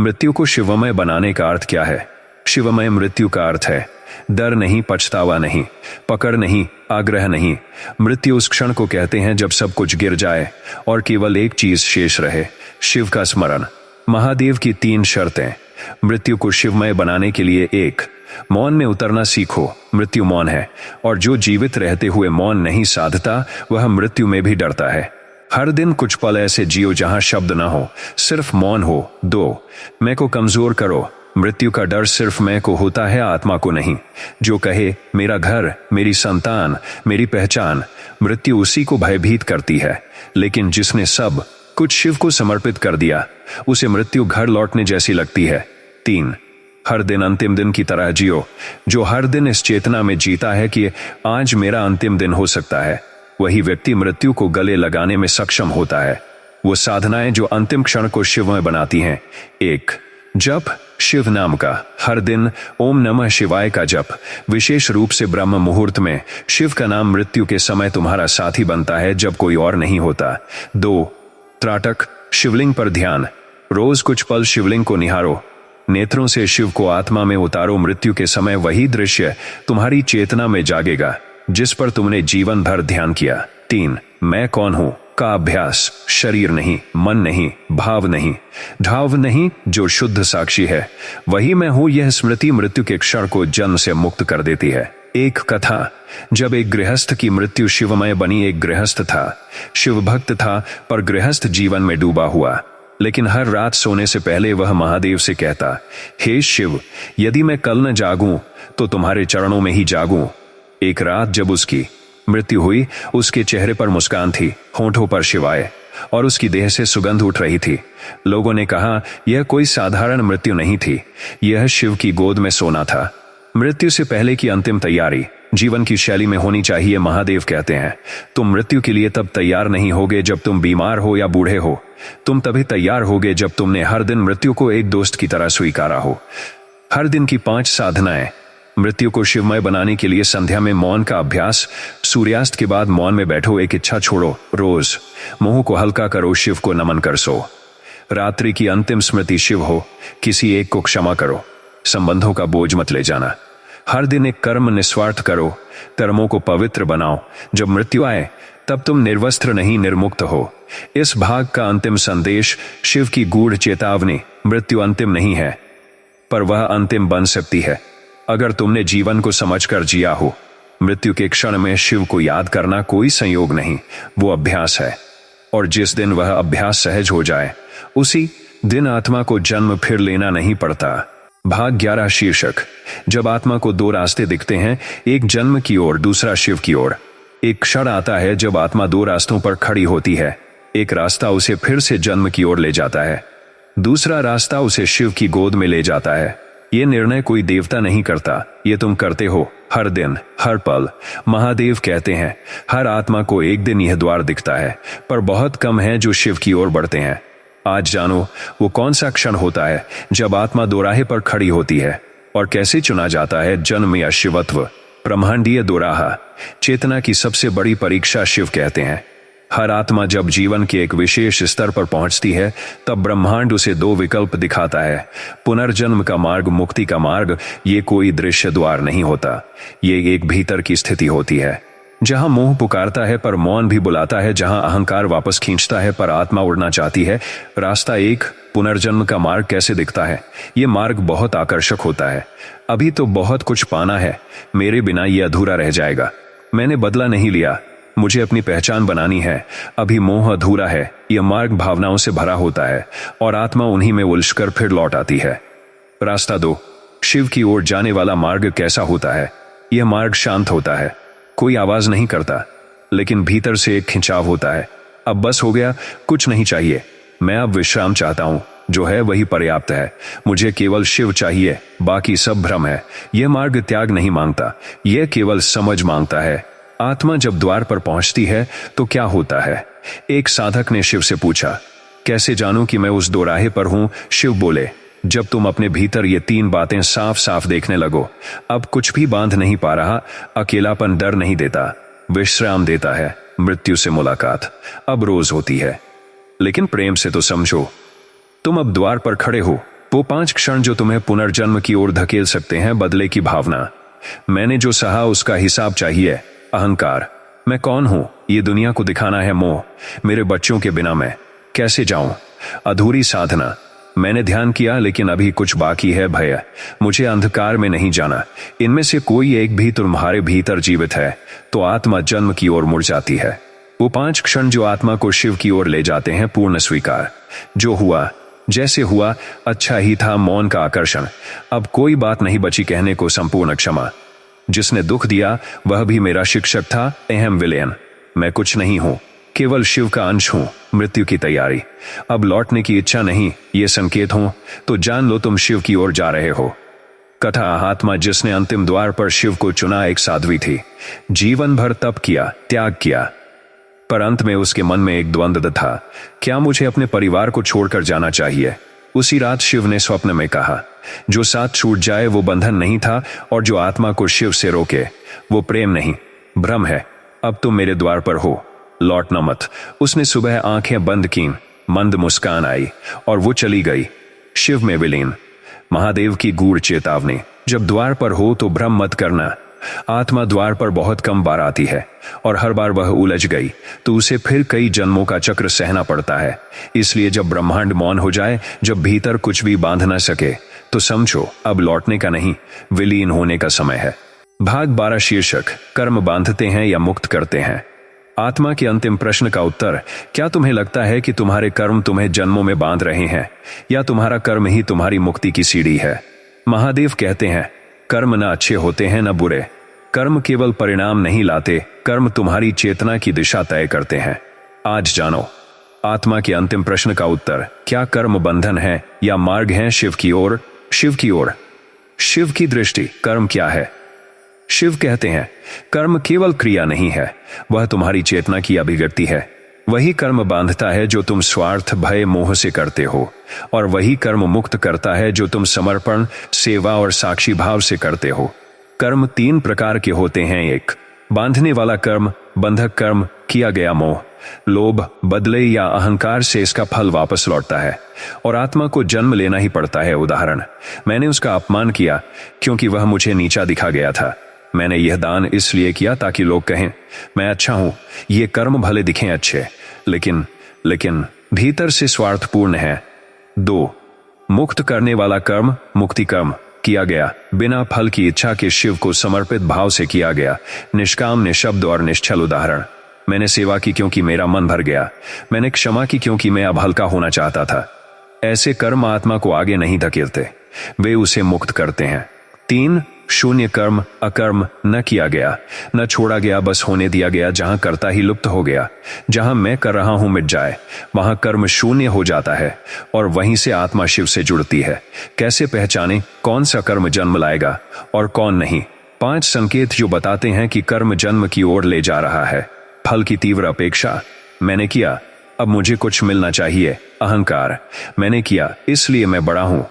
मृत्यु को शिवमय बनाने का अर्थ क्या है? शिवमय मृत्यु का अर्थ है डर नहीं, पछतावा नहीं, पकड़ नहीं, आग्रह नहीं। मृत्यु उस क्षण को कहते हैं जब सब कुछ गिर जाए और केवल एक चीज शेष रहे, शिव का स्मरण। महादेव की 3 शर्तें मृत्यु को शिवमय बनाने के लिए। 1, मौन में उतरना सीखो। मृत्यु मौन है और जो जीवित रहते हुए मौन नहीं साधता वह मृत्यु में भी डरता है। हर दिन कुछ पल ऐसे जियो जहां शब्द ना हो, सिर्फ मौन हो। 2, मैं को कमजोर करो। मृत्यु का डर सिर्फ मैं को होता है, आत्मा को नहीं। जो कहे मेरा घर, मेरी संतान, मेरी पहचान, मृत्यु उसी को भयभीत करती है। लेकिन जिसने सब कुछ शिव को समर्पित कर दिया, उसे मृत्यु घर लौटने जैसी लगती है। 3, हर दिन अंतिम दिन की तरह जियो। जो हर दिन इस चेतना में जीता है कि आज मेरा अंतिम दिन हो सकता है, वही व्यक्ति मृत्यु को गले लगाने में सक्षम होता है। वो साधनाएं जो अंतिम क्षण को शिवमय बनाती हैं। 1, जप, शिव नाम का। हर दिन ओम नमः शिवाय का जप, विशेष रूप से ब्रह्म मुहूर्त में। शिव का नाम मृत्यु के समय तुम्हारा साथी बनता है जब कोई और नहीं होता। 2, त्राटक, शिवलिंग पर ध्यान। रोज कुछ पल शिवलिंग को निहारो, नेत्रों से शिव को आत्मा में उतारो। मृत्यु के समय वही दृश्य तुम्हारी चेतना में जागेगा जिस पर तुमने जीवन भर ध्यान किया। 3, मैं कौन हूं का अभ्यास। शरीर नहीं, मन नहीं, भाव नहीं, ढाव नहीं, जो शुद्ध साक्षी है वही मैं हूं। यह स्मृति मृत्यु के क्षण को जन्म से मुक्त कर देती है। एक कथा, जब एक गृहस्थ की मृत्यु शिवमय बनी। एक गृहस्थ था, शिव भक्त था पर गृहस्थ जीवन में डूबा हुआ। लेकिन हर रात सोने से पहले वह महादेव से कहता, हे शिव, यदि मैं कल न जागूं तो तुम्हारे चरणों में ही जागूं। एक रात जब उसकी मृत्यु हुई, उसके चेहरे पर मुस्कान थी, होंठों पर शिवाय, और उसकी देह से सुगंध उठ रही थी। लोगों ने कहा यह कोई साधारण मृत्यु नहीं थी, यह शिव की गोद में सोना था। मृत्यु से पहले की अंतिम तैयारी जीवन की शैली में होनी चाहिए। महादेव कहते हैं तुम मृत्यु के लिए तब तैयार नहीं होगे जब तुम बीमार हो या बूढ़े हो, तुम तभी तैयार होगे जब तुमने हर दिन मृत्यु को एक दोस्त की तरह स्वीकारा हो। हर दिन की 5 साधनाएं मृत्यु को शिवमय बनाने के लिए। संध्या में मौन का अभ्यास, सूर्यास्त के बाद मौन में बैठो, एक इच्छा छोड़ो, रोज मुंह को हल्का करो, शिव को नमन कर सो। रात्रि की अंतिम स्मृति शिव हो, किसी एक को क्षमा करो, संबंधों का बोझ मत ले जाना। हर दिन एक कर्म निस्वार्थ करो, कर्मों को पवित्र बनाओ। जब मृत्यु आए तब तुम निर्वस्त्र नहीं निर्मुक्त हो। इस भाग का अंतिम संदेश, शिव की गूढ़ चेतावनी, मृत्यु अंतिम नहीं है, पर वह अंतिम बन सकती है अगर तुमने जीवन को समझकर जिया हो। मृत्यु के क्षण में शिव को याद करना कोई संयोग नहीं, वो अभ्यास है। और जिस दिन वह अभ्यास सहज हो जाए, उसी दिन आत्मा को जन्म फिर लेना नहीं पड़ता। भाग 11 शीर्षक, जब आत्मा को दो रास्ते दिखते हैं, एक जन्म की ओर, दूसरा शिव की ओर। एक क्षण आता है जब आत्मा दो रास्तों पर खड़ी होती है। एक रास्ता उसे फिर से जन्म की ओर ले जाता है, दूसरा रास्ता उसे शिव की गोद में ले जाता है। ये निर्णय कोई देवता नहीं करता, ये तुम करते हो हर दिन, हर पल। महादेव कहते हैं, हर आत्मा को एक दिन यह द्वार दिखता है, पर बहुत कम है जो शिव की ओर बढ़ते हैं। आज जानो वो कौन सा क्षण होता है जब आत्मा दोराहे पर खड़ी होती है, और कैसे चुना जाता है जन्म या शिवत्व। ब्रह्मांडीय दोराहा, चेतना की सबसे बड़ी परीक्षा शिव कहते हैं। हर आत्मा जब जीवन के एक विशेष स्तर पर पहुंचती है, तब ब्रह्मांड उसे दो विकल्प दिखाता है, पुनर्जन्म का मार्ग, मुक्ति का मार्ग। ये कोई दृश्य द्वार नहीं होता, ये एक भीतर की स्थिति होती है, जहां मोह पुकारता है पर मौन भी बुलाता है, जहां अहंकार वापस खींचता है पर आत्मा उड़ना चाहती है। रास्ता एक, पुनर्जन्म का मार्ग कैसे दिखता है? ये मार्ग बहुत आकर्षक होता है। अभी तो बहुत कुछ पाना है, मेरे बिना ये अधूरा रह जाएगा। मैंने बदला नहीं लिया, मुझे अपनी पहचान बनानी है। अभी मोह अधूरा है। यह मार्ग भावनाओं से भरा होता है और आत्मा उन्हीं में उलझकर फिर लौट आती है। रास्ता 2, शिव की ओर जाने वाला मार्ग कैसा होता है? यह मार्ग शांत होता है, कोई आवाज नहीं करता, लेकिन भीतर से एक खिंचाव होता है। अब बस हो गया, कुछ नहीं चाहिए, मैं अब विश्राम चाहता हूं, जो है वही पर्याप्त है। मुझे केवल शिव चाहिए, बाकी सब भ्रम है। यह मार्ग त्याग नहीं मांगता, यह केवल समझ मांगता है। आत्मा जब द्वार पर पहुंचती है तो क्या होता है? एक साधक ने शिव से पूछा, कैसे जानूं कि मैं उस दोराहे पर हूं? शिव बोले, जब तुम अपने भीतर ये 3 बातें साफ साफ देखने लगो। अब कुछ भी बांध नहीं पा रहा, अकेलापन डर नहीं देता, विश्राम देता है, मृत्यु से मुलाकात अब रोज होती है। लेकिन प्रेम से तो समझो, तुम अब द्वार पर खड़े हो। वो 5 क्षण जो तुम्हें पुनर्जन्म की ओर धकेल सकते हैं, बदले की भावना, मैंने जो सहा उसका हिसाब चाहिए, अहंकार, मैं कौन हूं, ये दुनिया को दिखाना है मोह, मेरे बच्चों के बिना मैं कैसे जाऊं, अधूरी साधना, मैंने ध्यान किया लेकिन अभी कुछ बाकी है, भय, मुझे अंधकार में नहीं जाना। इनमें से कोई एक भी तुम्हारे भीतर जीवित है तो आत्मा जन्म की ओर मुड़ जाती है। वो 5 क्षण जो आत्मा को शिव की ओर ले जाते हैं, पूर्ण स्वीकार, जो हुआ जैसे हुआ अच्छा ही था, मौन का आकर्षण, अब कोई बात नहीं बची कहने को, संपूर्ण क्षमा, जिसने दुख दिया वह भी मेरा शिक्षक था, अहम विलयन, मैं कुछ नहीं हूं, केवल शिव का अंश हूं, मृत्यु की तैयारी, अब लौटने की इच्छा नहीं, ये संकेत हो तो जान लो तुम शिव की ओर जा रहे हो। कथा, आत्मा जिसने अंतिम द्वार पर शिव को चुना एक साध्वी थी, जीवन भर तप किया, त्याग किया, पर अंत में उसके मन में एक द्वंद्व था, क्या मुझे अपने परिवार को छोड़कर जाना चाहिए? उसी रात शिव ने स्वप्न में कहा, जो साथ छूट जाए वो बंधन नहीं था, और जो आत्मा को शिव से रोके वो प्रेम नहीं, भ्रम है। अब तुम मेरे द्वार पर हो, लौटना मत। उसने सुबह आंखें बंद कीं, मंद मुस्कान आई और वो चली गई, शिव में विलीन। महादेव की गूढ़ चेतावनी, जब द्वार पर हो तो भ्रम मत करना। आत्मा द्वार पर बहुत कम बार आती है और हर बार वह उलझ गई तो उसे फिर कई जन्मों का चक्र सहना पड़ता है। इसलिए जब ब्रह्मांड मौन हो जाए, जब भीतर कुछ भी बांध न सके, तो समझो अब लौटने का नहीं, विलीन होने का समय है। भाग 12 शीर्षक, कर्म बांधते हैं या मुक्त करते हैं? आत्मा के अंतिम प्रश्न का उत्तर, क्या तुम्हें लगता है कि तुम्हारे कर्म तुम्हें जन्मों में बांध रहे हैं, या तुम्हारा कर्म ही तुम्हारी मुक्ति की सीढ़ी है? महादेव कहते हैं, कर्म न अच्छे होते हैं न बुरे, कर्म केवल परिणाम नहीं लाते, कर्म तुम्हारी चेतना की दिशा तय करते हैं। आज जानो आत्मा के अंतिम प्रश्न का उत्तर, क्या कर्म बंधन है या मार्ग है शिव की ओर? शिव की ओर, शिव की दृष्टि, कर्म क्या है? शिव कहते हैं, कर्म केवल क्रिया नहीं है, वह तुम्हारी चेतना की अभिव्यक्ति है। वही कर्म बांधता है जो तुम स्वार्थ, भय, मोह से करते हो, और वही कर्म मुक्त करता है जो तुम समर्पण, सेवा और साक्षी भाव से करते हो। कर्म 3 प्रकार के होते हैं, एक बांधने वाला कर्म, बंधक कर्म, किया गया मोह, लोभ, बदले या अहंकार से इसका फल वापस लौटता है और आत्मा को जन्म लेना ही पड़ता है। उदाहरण, मैंने उसका अपमान किया क्योंकि वह मुझे नीचा दिखा गया था, मैंने यह दान इसलिए किया ताकि लोग कहें मैं अच्छा हूं, ये कर्म भले दिखें अच्छे, लेकिन भीतर से स्वार्थपूर्ण है। 2. मुक्त करने वाला कर्म मुक्ति कर्म किया गया, बिना फल की इच्छा के शिव को समर्पित भाव से किया गया, निष्काम, निशब्द और निश्चल। उदाहरण, मैंने सेवा की क्योंकि मेरा मन भर गया, मैंने क्षमा की क्योंकि मैं अब हल्का होना चाहता था। ऐसे कर्म आत्मा को आगे नहीं धकेलते, वे उसे मुक्त करते हैं। 3. शून्य कर्म अकर्म न किया गया, न छोड़ा गया, बस होने दिया गया। जहां कर्ता ही लुप्त हो गया, जहां मैं कर रहा हूं मिट जाए, वहां कर्म शून्य हो जाता है और वहीं से आत्मा शिव से जुड़ती है। कैसे पहचाने कौन सा कर्म जन्म लाएगा और कौन नहीं? 5 संकेत जो बताते हैं कि कर्म जन्म की ओर ले जा रहा है। फल की तीव्र अपेक्षा, मैंने किया अब मुझे कुछ मिलना चाहिए। अहंकार, मैंने किया इसलिए मैं बड़ा हूं।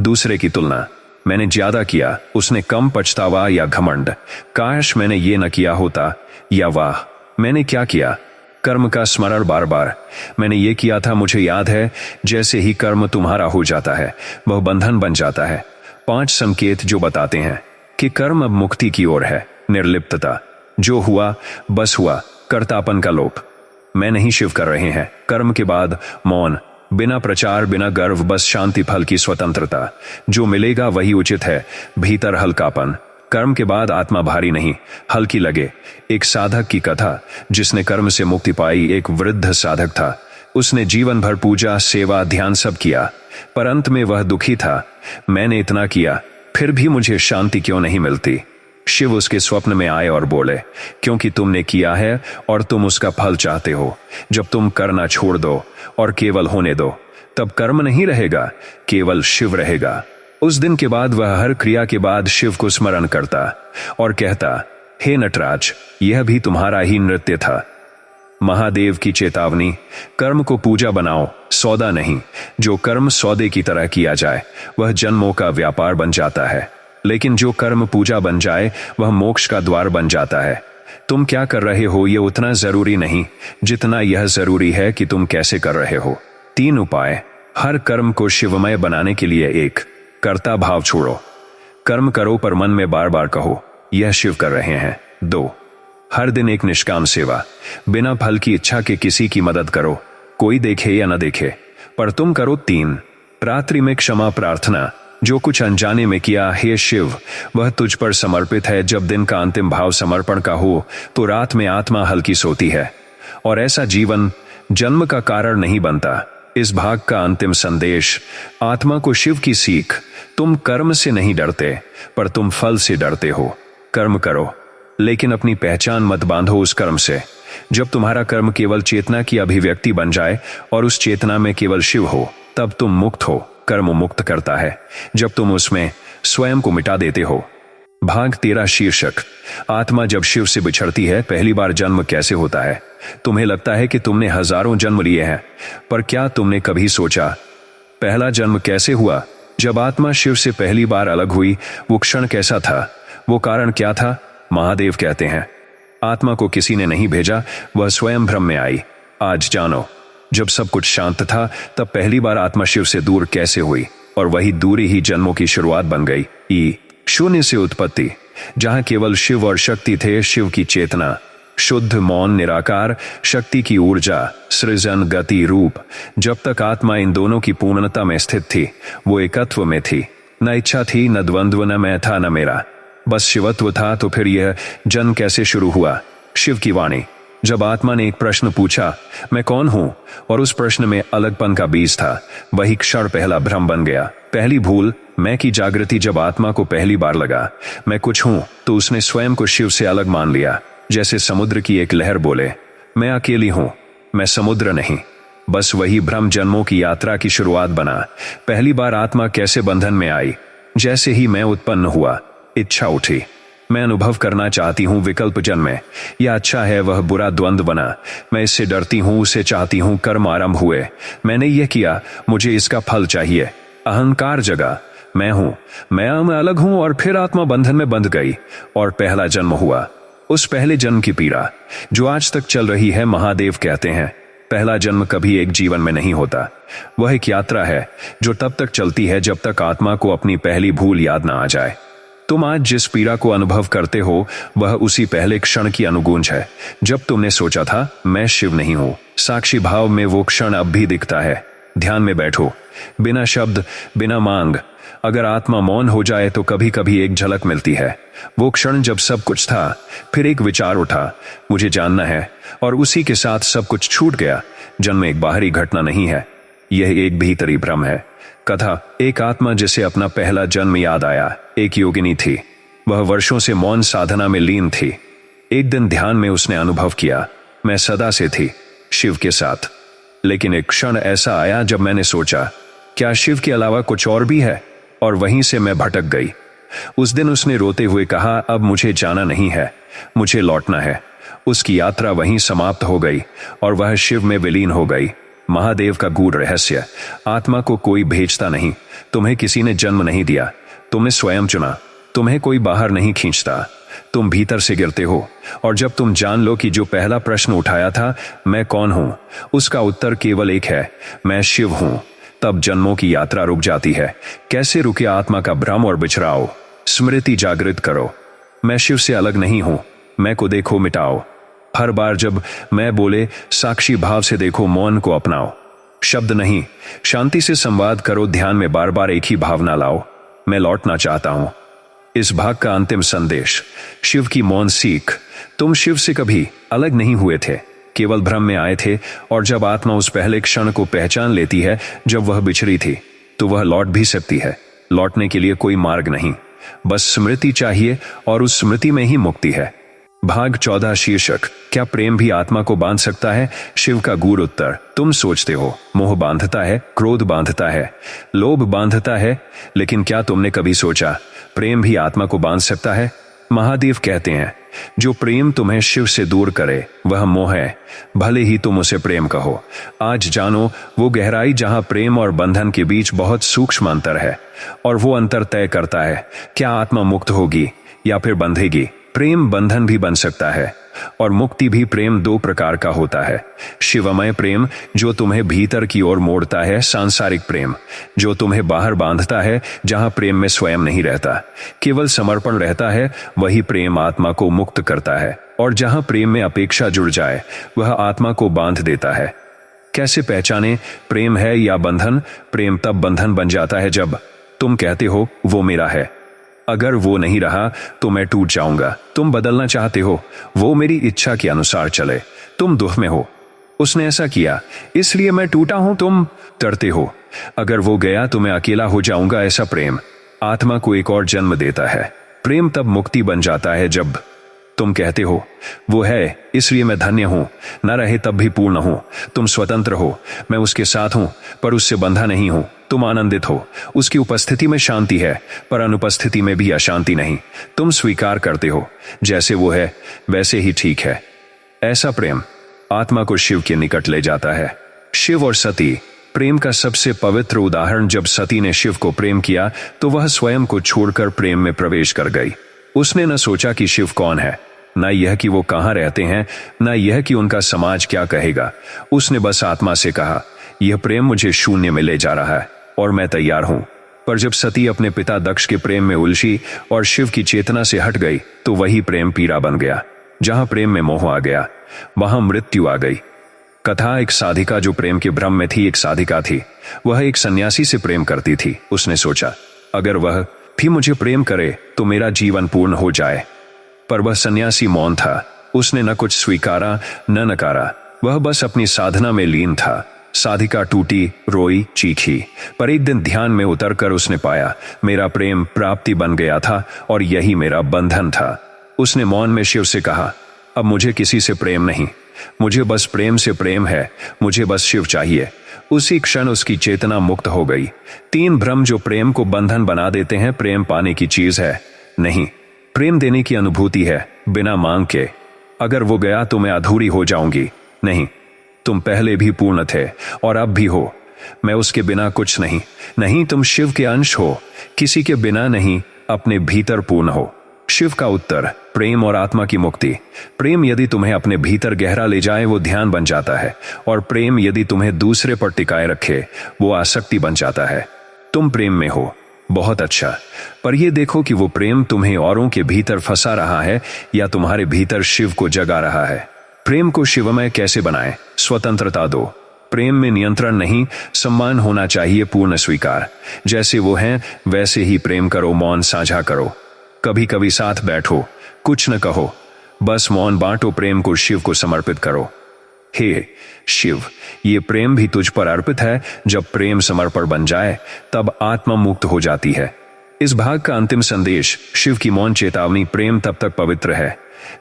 दूसरे की तुलना, मैंने ज्यादा किया उसने कम। पछतावा या घमंड, काश मैंने ये न किया होता, या वाह मैंने क्या किया। कर्म का स्मरण बार बार, मैंने ये किया था, मुझे याद है। जैसे ही कर्म तुम्हारा हो जाता है वह बंधन बन जाता है। 5 संकेत जो बताते हैं कि कर्म अब मुक्ति की ओर है। निर्लिप्तता, जो हुआ बस हुआ। कर्तापन का लोप, मैं नहीं शिव कर रहे हैं। कर्म के बाद मौन, बिना प्रचार बिना गर्व, बस शांति, फल की स्वतंत्रता, जो मिलेगा वही उचित है। भीतर हल्कापन, कर्म के बाद आत्मा भारी नहीं हल्की लगे। एक साधक की कथा जिसने कर्म से मुक्ति पाई। एक वृद्ध साधक था, उसने जीवन भर पूजा सेवा ध्यान सब किया, पर अंत में वह दुखी था। मैंने इतना किया फिर भी मुझे शांति क्यों नहीं मिलती? शिव उसके स्वप्न में आए और बोले, क्योंकि तुमने किया है और तुम उसका फल चाहते हो। जब तुम करना छोड़ दो और केवल होने दो, तब कर्म नहीं रहेगा, केवल शिव रहेगा। उस दिन के बाद वह हर क्रिया के बाद शिव को स्मरण करता और कहता, हे नटराज, यह भी तुम्हारा ही नृत्य था। महादेव की चेतावनी, कर्म को पूजा बनाओ, सौदा नहीं। जो कर्म सौदे की तरह किया जाए वह जन्मों का व्यापार बन जाता है, लेकिन जो कर्म पूजा बन जाए वह मोक्ष का द्वार बन जाता है। तुम क्या कर रहे हो यह उतना जरूरी नहीं जितना यह जरूरी है कि तुम कैसे कर रहे हो। 3 उपाय हर कर्म को शिवमय बनाने के लिए। 1. कर्ता भाव छोड़ो, कर्म करो पर मन में बार बार कहो यह शिव कर रहे हैं। 2. हर दिन एक निष्काम सेवा, बिना फल की इच्छा के किसी की मदद करो, कोई देखे या न देखे पर तुम करो। 3. रात्रि में क्षमा प्रार्थना, जो कुछ अनजाने में किया, हे शिव वह तुझ पर समर्पित है। जब दिन का अंतिम भाव समर्पण का हो तो रात में आत्मा हल्की सोती है और ऐसा जीवन जन्म का कारण नहीं बनता। इस भाग का अंतिम संदेश, आत्मा को शिव की सीख, तुम कर्म से नहीं डरते पर तुम फल से डरते हो। कर्म करो लेकिन अपनी पहचान मत बांधो उस कर्म से। जब तुम्हारा कर्म केवल चेतना की अभिव्यक्ति बन जाए और उस चेतना में केवल शिव हो, तब तुम मुक्त हो। कर्म मुक्त करता है जब तुम उसमें स्वयं को मिटा देते हो। भाग 13 शीर्षक, आत्मा जब शिव से बिछड़ती है पहली बार जन्म कैसे होता है? तुम्हें लगता है कि तुमने हजारों जन्म लिए हैं, पर क्या तुमने कभी सोचा पहला जन्म कैसे हुआ? जब आत्मा शिव से पहली बार अलग हुई, वो क्षण कैसा था? वो कारण क्या था? महादेव कहते हैं, आत्मा को किसी ने नहीं भेजा, वह स्वयं भ्रम में आई। आज जानो, जब सब कुछ शांत था तब पहली बार आत्मा शिव से दूर कैसे हुई, और वही दूरी ही जन्मों की शुरुआत बन गई। शून्य से उत्पत्ति, जहां केवल शिव और शक्ति थे। शिव की चेतना, शुद्ध मौन निराकार, शक्ति की ऊर्जा, सृजन गति रूप। जब तक आत्मा इन दोनों की पूर्णता में स्थित थी, वो एकत्व में थी। न इच्छा थी, न द्वंद्व, न मैं था, न मेरा, बस शिवत्व था। तो फिर यह जन्म कैसे शुरू हुआ? शिव की वाणी, जब आत्मा ने एक प्रश्न पूछा, मैं कौन हूं, और उस प्रश्न में अलगपन का बीज था, वही क्षण पहला भ्रम बन गया। पहली भूल, मैं की जागृति। जब आत्मा को पहली बार लगा मैं कुछ हूं, तो उसने स्वयं को शिव से अलग मान लिया। जैसे समुद्र की एक लहर बोले, मैं अकेली हूं, मैं समुद्र नहीं। बस वही भ्रम जन्मों की यात्रा की शुरुआत बना। पहली बार आत्मा कैसे बंधन में आई? जैसे ही मैं उत्पन्न हुआ, इच्छा उठी, मैं अनुभव करना चाहती हूं, विकल्प जन्मे, यह अच्छा है वह बुरा, द्वंद्व बना, मैं इससे डरती हूं, उसे चाहती हूं, कर्म आरंभ हुए, मैंने यह किया, मुझे इसका फल चाहिए। अहंकार जगा, मैं हूं, मैं अलग हूं, और फिर आत्मा बंधन में बंध गई और पहला जन्म हुआ। उस पहले जन्म की पीड़ा जो आज तक चल रही है। महादेव कहते हैं, पहला जन्म कभी एक जीवन में नहीं होता, वह एक यात्रा है जो तब तक चलती है जब तक आत्मा को अपनी पहली भूल याद ना आ जाए। तुम आज जिस पीड़ा को अनुभव करते हो वह उसी पहले क्षण की अनुगूंज है जब तुमने सोचा था मैं शिव नहीं हूं। साक्षी भाव में वो क्षण अब भी दिखता है। ध्यान में बैठो, बिना शब्द, बिना मांग। अगर आत्मा मौन हो जाए तो कभी कभी एक झलक मिलती है। वो क्षण जब सब कुछ था, फिर एक विचार उठा, मुझे जानना है, और उसी के साथ सब कुछ छूट गया। जन्म एक बाहरी घटना नहीं है, यह एक भीतरी भ्रम है। कथा, एक आत्मा जिसे अपना पहला जन्म याद आया। एक योगिनी थी, वह वर्षों से मौन साधना में लीन थी। एक दिन ध्यान में उसने अनुभव किया, मैं सदा से थी शिव के साथ। लेकिन एक क्षण ऐसा आया जब मैंने सोचा, क्या शिव के अलावा कुछ और भी है? और वहीं से मैं भटक गई। उस दिन उसने रोते हुए कहा, अब मुझे जाना नहीं है, मुझे लौटना है। उसकी यात्रा वहीं समाप्त हो गई और वह शिव में विलीन हो गई। महादेव का गूढ़ रहस्य, आत्मा को कोई भेजता नहीं, तुम्हें किसी ने जन्म नहीं दिया, तुमने स्वयं चुना। तुम्हें कोई बाहर नहीं खींचता, तुम भीतर से गिरते हो। और जब तुम जान लो कि जो पहला प्रश्न उठाया था, मैं कौन हूं, उसका उत्तर केवल एक है, मैं शिव हूं, तब जन्मों की यात्रा रुक जाती है। कैसे रुके आत्मा का भ्रम और बिछड़ाव? स्मृति जागृत करो, मैं शिव से अलग नहीं हूं, मैं को देखो, मिटाओ। हर बार जब मैं बोले, साक्षी भाव से देखो, मौन को अपनाओ। शब्द नहीं, शांति से संवाद करो। ध्यान में बार बार एक ही भावना लाओ, मैं लौटना चाहता हूं। इस भाग का अंतिम संदेश, शिव की मौन सीख। तुम शिव से कभी अलग नहीं हुए थे, केवल भ्रम में आए थे। और जब आत्मा उस पहले क्षण को पहचान लेती है जब वह बिछड़ी थी, तो वह लौट भी सकती है। लौटने के लिए कोई मार्ग नहीं, बस स्मृति चाहिए, और उस स्मृति में ही मुक्ति है। भाग 14, शीर्षक, क्या प्रेम भी आत्मा को बांध सकता है? शिव का गूढ़ उत्तर, तुम सोचते हो मोह बांधता है, क्रोध बांधता है, लोभ बांधता है, लेकिन क्या तुमने कभी सोचा प्रेम भी आत्मा को बांध सकता है? महादेव कहते हैं, जो प्रेम तुम्हें शिव से दूर करे वह मोह है, भले ही तुम उसे प्रेम कहो। आज जानो वो गहराई जहां प्रेम और बंधन के बीच बहुत सूक्ष्म अंतर है, और वो अंतर तय करता है क्या आत्मा मुक्त होगी या फिर बंधेगी। प्रेम बंधन भी बन सकता है, और मुक्ति भी। प्रेम दो प्रकार का होता है, शिवमय प्रेम जो तुम्हें भीतर की ओर मोड़ता है, सांसारिक प्रेम जो तुम्हें बाहर बांधता है, जहां प्रेम में स्वयं नहीं रहता, केवल समर्पण रहता है। वही प्रेम आत्मा को मुक्त करता है, और जहां प्रेम में अपेक्षा जुड़ जाए वह आत्मा को बांध देता है। कैसे पहचाने प्रेम है या बंधन? प्रेम तब बंधन बन जाता है जब तुम कहते हो वो मेरा है, अगर वो नहीं रहा तो मैं टूट जाऊंगा। तुम बदलना चाहते हो, वो मेरी इच्छा के अनुसार चले। तुम दुख में हो, उसने ऐसा किया इसलिए मैं टूटा हूं। तुम डरते हो, अगर वो गया तो मैं अकेला हो जाऊंगा। ऐसा प्रेम आत्मा को एक और जन्म देता है। प्रेम तब मुक्ति बन जाता है जब तुम कहते हो वो है इसलिए मैं धन्य हूं, न रहे तब भी पूर्ण हूं। तुम स्वतंत्र हो, मैं उसके साथ हूं पर उससे बंधा नहीं हूं। तुम आनंदित हो, उसकी उपस्थिति में शांति है पर अनुपस्थिति में भी अशांति नहीं। तुम स्वीकार करते हो जैसे वो है वैसे ही ठीक है। ऐसा प्रेम आत्मा को शिव के निकट ले जाता है। शिव और सती प्रेम का सबसे पवित्र उदाहरण। जब सती ने शिव को प्रेम किया तो वह स्वयं को छोड़कर प्रेम में प्रवेश कर गई। उसने न सोचा कि शिव कौन है, न यह कि वो कहां रहते हैं, न यह कि उनका समाज क्या कहेगा। उसने बस आत्मा से कहा, यह प्रेम मुझे शून्य में ले जा रहा है और मैं तैयार हूं। पर जब सती अपने पिता दक्ष के प्रेम में उलझी और शिव की चेतना से हट गई तो वही प्रेम पीड़ा बन गया। जहां प्रेम में मोह आ गया वहां मृत्यु आ गई। कथा, एक साधिका जो प्रेम के भ्रम में थी। एक साधिका थी, वह एक सन्यासी से प्रेम करती थी। उसने सोचा अगर वह भी मुझे प्रेम करे तो मेरा जीवन पूर्ण हो जाए। पर वह सन्यासी मौन था, उसने न कुछ स्वीकारा न नकारा, वह बस अपनी साधना में लीन था। साधिका टूटी, रोई, चीखी, पर एक दिन ध्यान में उतरकर उसने पाया मेरा प्रेम प्राप्ति बन गया था और यही मेरा बंधन था। उसने मौन में शिव से कहा, अब मुझे किसी से प्रेम नहीं, मुझे बस प्रेम से प्रेम है, मुझे बस शिव चाहिए। उसी क्षण उसकी चेतना मुक्त हो गई। 3 भ्रम जो प्रेम को बंधन बना देते हैं। प्रेम पाने की चीज है नहीं, प्रेम देने की अनुभूति है बिना मांग के। अगर वो गया तो मैं अधूरी हो जाऊंगी। नहीं, तुम पहले भी पूर्ण थे और अब भी हो। मैं उसके बिना कुछ नहीं। नहीं, तुम शिव के अंश हो, किसी के बिना नहीं, अपने भीतर पूर्ण हो। शिव का उत्तर, प्रेम और आत्मा की मुक्ति। प्रेम यदि तुम्हें अपने भीतर गहरा ले जाए वो ध्यान बन जाता है, और प्रेम यदि तुम्हें दूसरे पर टिकाए रखे वो आसक्ति बन जाता है। तुम प्रेम में हो, बहुत अच्छा, पर यह देखो कि वो प्रेम तुम्हें औरों के भीतर फंसा रहा है या तुम्हारे भीतर शिव को जगा रहा है। प्रेम को शिवमय कैसे बनाएं? स्वतंत्रता दो। प्रेम में नियंत्रण नहीं, सम्मान होना चाहिए, पूर्ण स्वीकार। जैसे वो हैं वैसे ही प्रेम करो, मौन साझा करो, कभी कभी साथ बैठो, कुछ न कहो, बस मौन बांटो, प्रेम को शिव को समर्पित करो। हे शिव, ये प्रेम भी तुझ पर अर्पित है। जब प्रेम समर्पण बन जाए तब आत्मा मुक्त हो जाती है। इस भाग का अंतिम संदेश, शिव की मौन चेतावनी। प्रेम तब तक पवित्र है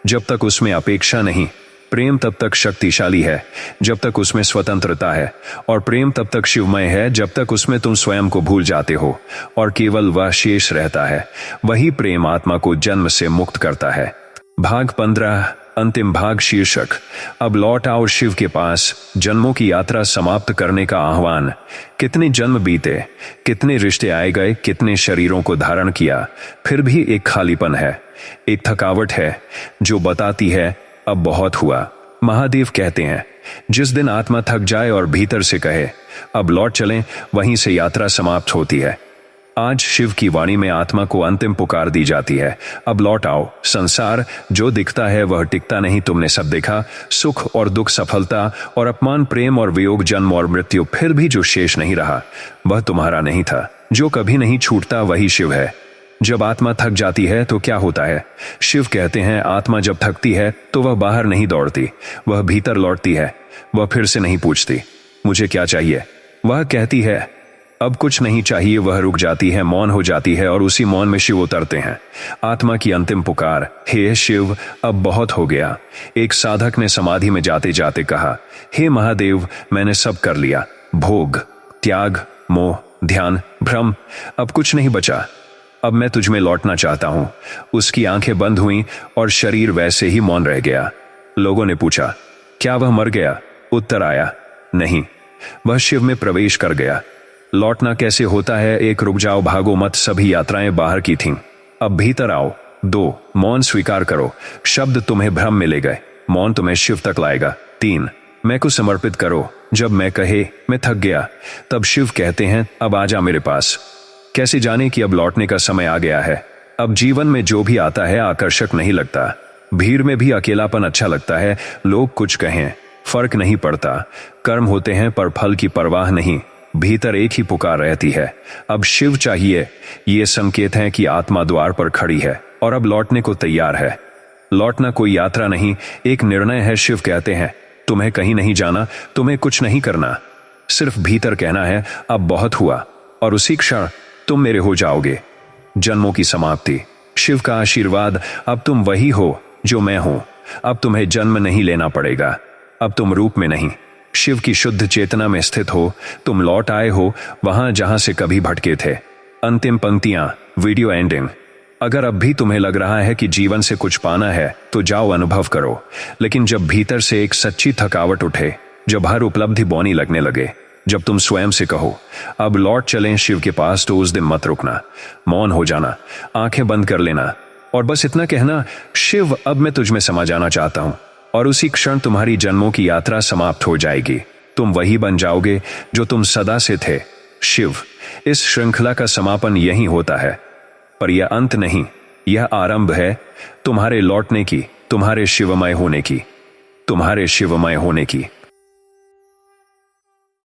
जब तक उसमें अपेक्षा नहीं। प्रेम तब तक शक्तिशाली है जब तक उसमें स्वतंत्रता है, और प्रेम तब तक शिवमय है जब तक उसमें तुम स्वयं को भूल जाते हो और केवल वह शेष रहता है। वही प्रेम आत्मा को जन्म से मुक्त करता है। भाग 15, अंतिम भाग, शीर्षक अब लौट आओ शिव के पास। जन्मों की यात्रा समाप्त करने का आह्वान। कितने जन्म बीते, कितने रिश्ते आए गए, कितने शरीरों को धारण किया, फिर भी एक खालीपन है, एक थकावट है जो बताती है अब बहुत हुआ। महादेव कहते हैं, जिस दिन आत्मा थक जाए और भीतर से कहे अब लौट चलें, वहीं से यात्रा समाप्त होती है। आज शिव की वाणी में आत्मा को अंतिम पुकार दी जाती है, अब लौट आओ। संसार जो दिखता है वह टिकता नहीं, तुमने सब देखा, सुख और दुख, सफलता और अपमान, प्रेम और वियोग, जन्म और मृत्यु, फिर भी जो शेष नहीं रहा वह तुम्हारा नहीं था। जो कभी नहीं छूटता वही शिव है। जब आत्मा थक जाती है तो क्या होता है? शिव कहते हैं, आत्मा जब थकती है तो वह बाहर नहीं दौड़ती, वह भीतर लौटती है। वह फिर से नहीं पूछती मुझे क्या चाहिए, वह कहती है अब कुछ नहीं चाहिए। वह रुक जाती है, मौन हो जाती है, और उसी मौन में शिव उतरते हैं। आत्मा की अंतिम पुकार, हे शिव अब बहुत हो गया। एक साधक ने समाधि में जाते जाते कहा, हे महादेव, मैंने सब कर लिया, भोग, त्याग, मोह, ध्यान, भ्रम, अब कुछ नहीं बचा। अब मैं तुझ में लौटना चाहता हूं। उसकी आंखें बंद हुईं और शरीर वैसे ही मौन रह गया। लोगों ने पूछा, क्या वह मर गया? उत्तर आया, नहीं, वह शिव में प्रवेश कर गया। लौटना कैसे होता है? एक, रुक जाओ, भागो मत, सभी यात्राएं बाहर की थीं, अब भीतर आओ। 2, मौन स्वीकार करो, शब्द तुम्हें भ्रम में ले गए, मौन तुम्हें शिव तक लाएगा। 3, मैं को समर्पित करो, जब मैं कहे मैं थक गया तब शिव कहते हैं अब आजा मेरे पास। कैसे जाने कि अब लौटने का समय आ गया है? अब जीवन में जो भी आता है आकर्षक नहीं लगता, भीड़ में भी अकेलापन अच्छा लगता है। लोग कुछ कहें फर्क नहीं पड़ता, कर्म होते हैं पर फल की परवाह नहीं, भीतर एक ही पुकार रहती है, अब शिव चाहिए। ये संकेत है कि आत्मा द्वार पर खड़ी है और अब लौटने को तैयार है। लौटना कोई यात्रा नहीं, एक निर्णय है। शिव कहते हैं, तुम्हें कहीं नहीं जाना, तुम्हें कुछ नहीं करना, सिर्फ भीतर कहना है अब बहुत हुआ, और उसी क्षण तुम मेरे हो जाओगे। जन्मों की समाप्ति, शिव का आशीर्वाद, अब तुम वही हो जो मैं हूं। अब तुम्हें जन्म नहीं लेना पड़ेगा, अब तुम रूप में नहीं, शिव की शुद्ध चेतना में स्थित हो। तुम लौट आए हो वहां जहां से कभी भटके थे। अंतिम पंक्तियां, वीडियो एंडिंग। अगर अब भी तुम्हें लग रहा है कि जीवन से कुछ पाना है तो जाओ अनुभव करो, लेकिन जब भीतर से एक सच्ची थकावट उठे, जब हर उपलब्धि बौनी लगने लगे, जब तुम स्वयं से कहो अब लौट चलें शिव के पास, तो उस दिन मत रुकना, मौन हो जाना, आंखें बंद कर लेना और बस इतना कहना, शिव अब मैं तुझ में समा जाना चाहता हूं। और उसी क्षण तुम्हारी जन्मों की यात्रा समाप्त हो जाएगी। तुम वही बन जाओगे जो तुम सदा से थे। शिव, इस श्रृंखला का समापन यही होता है, पर यह अंत नहीं, यह आरंभ है तुम्हारे लौटने की, तुम्हारे शिवमय होने की, तुम्हारे शिवमय होने की।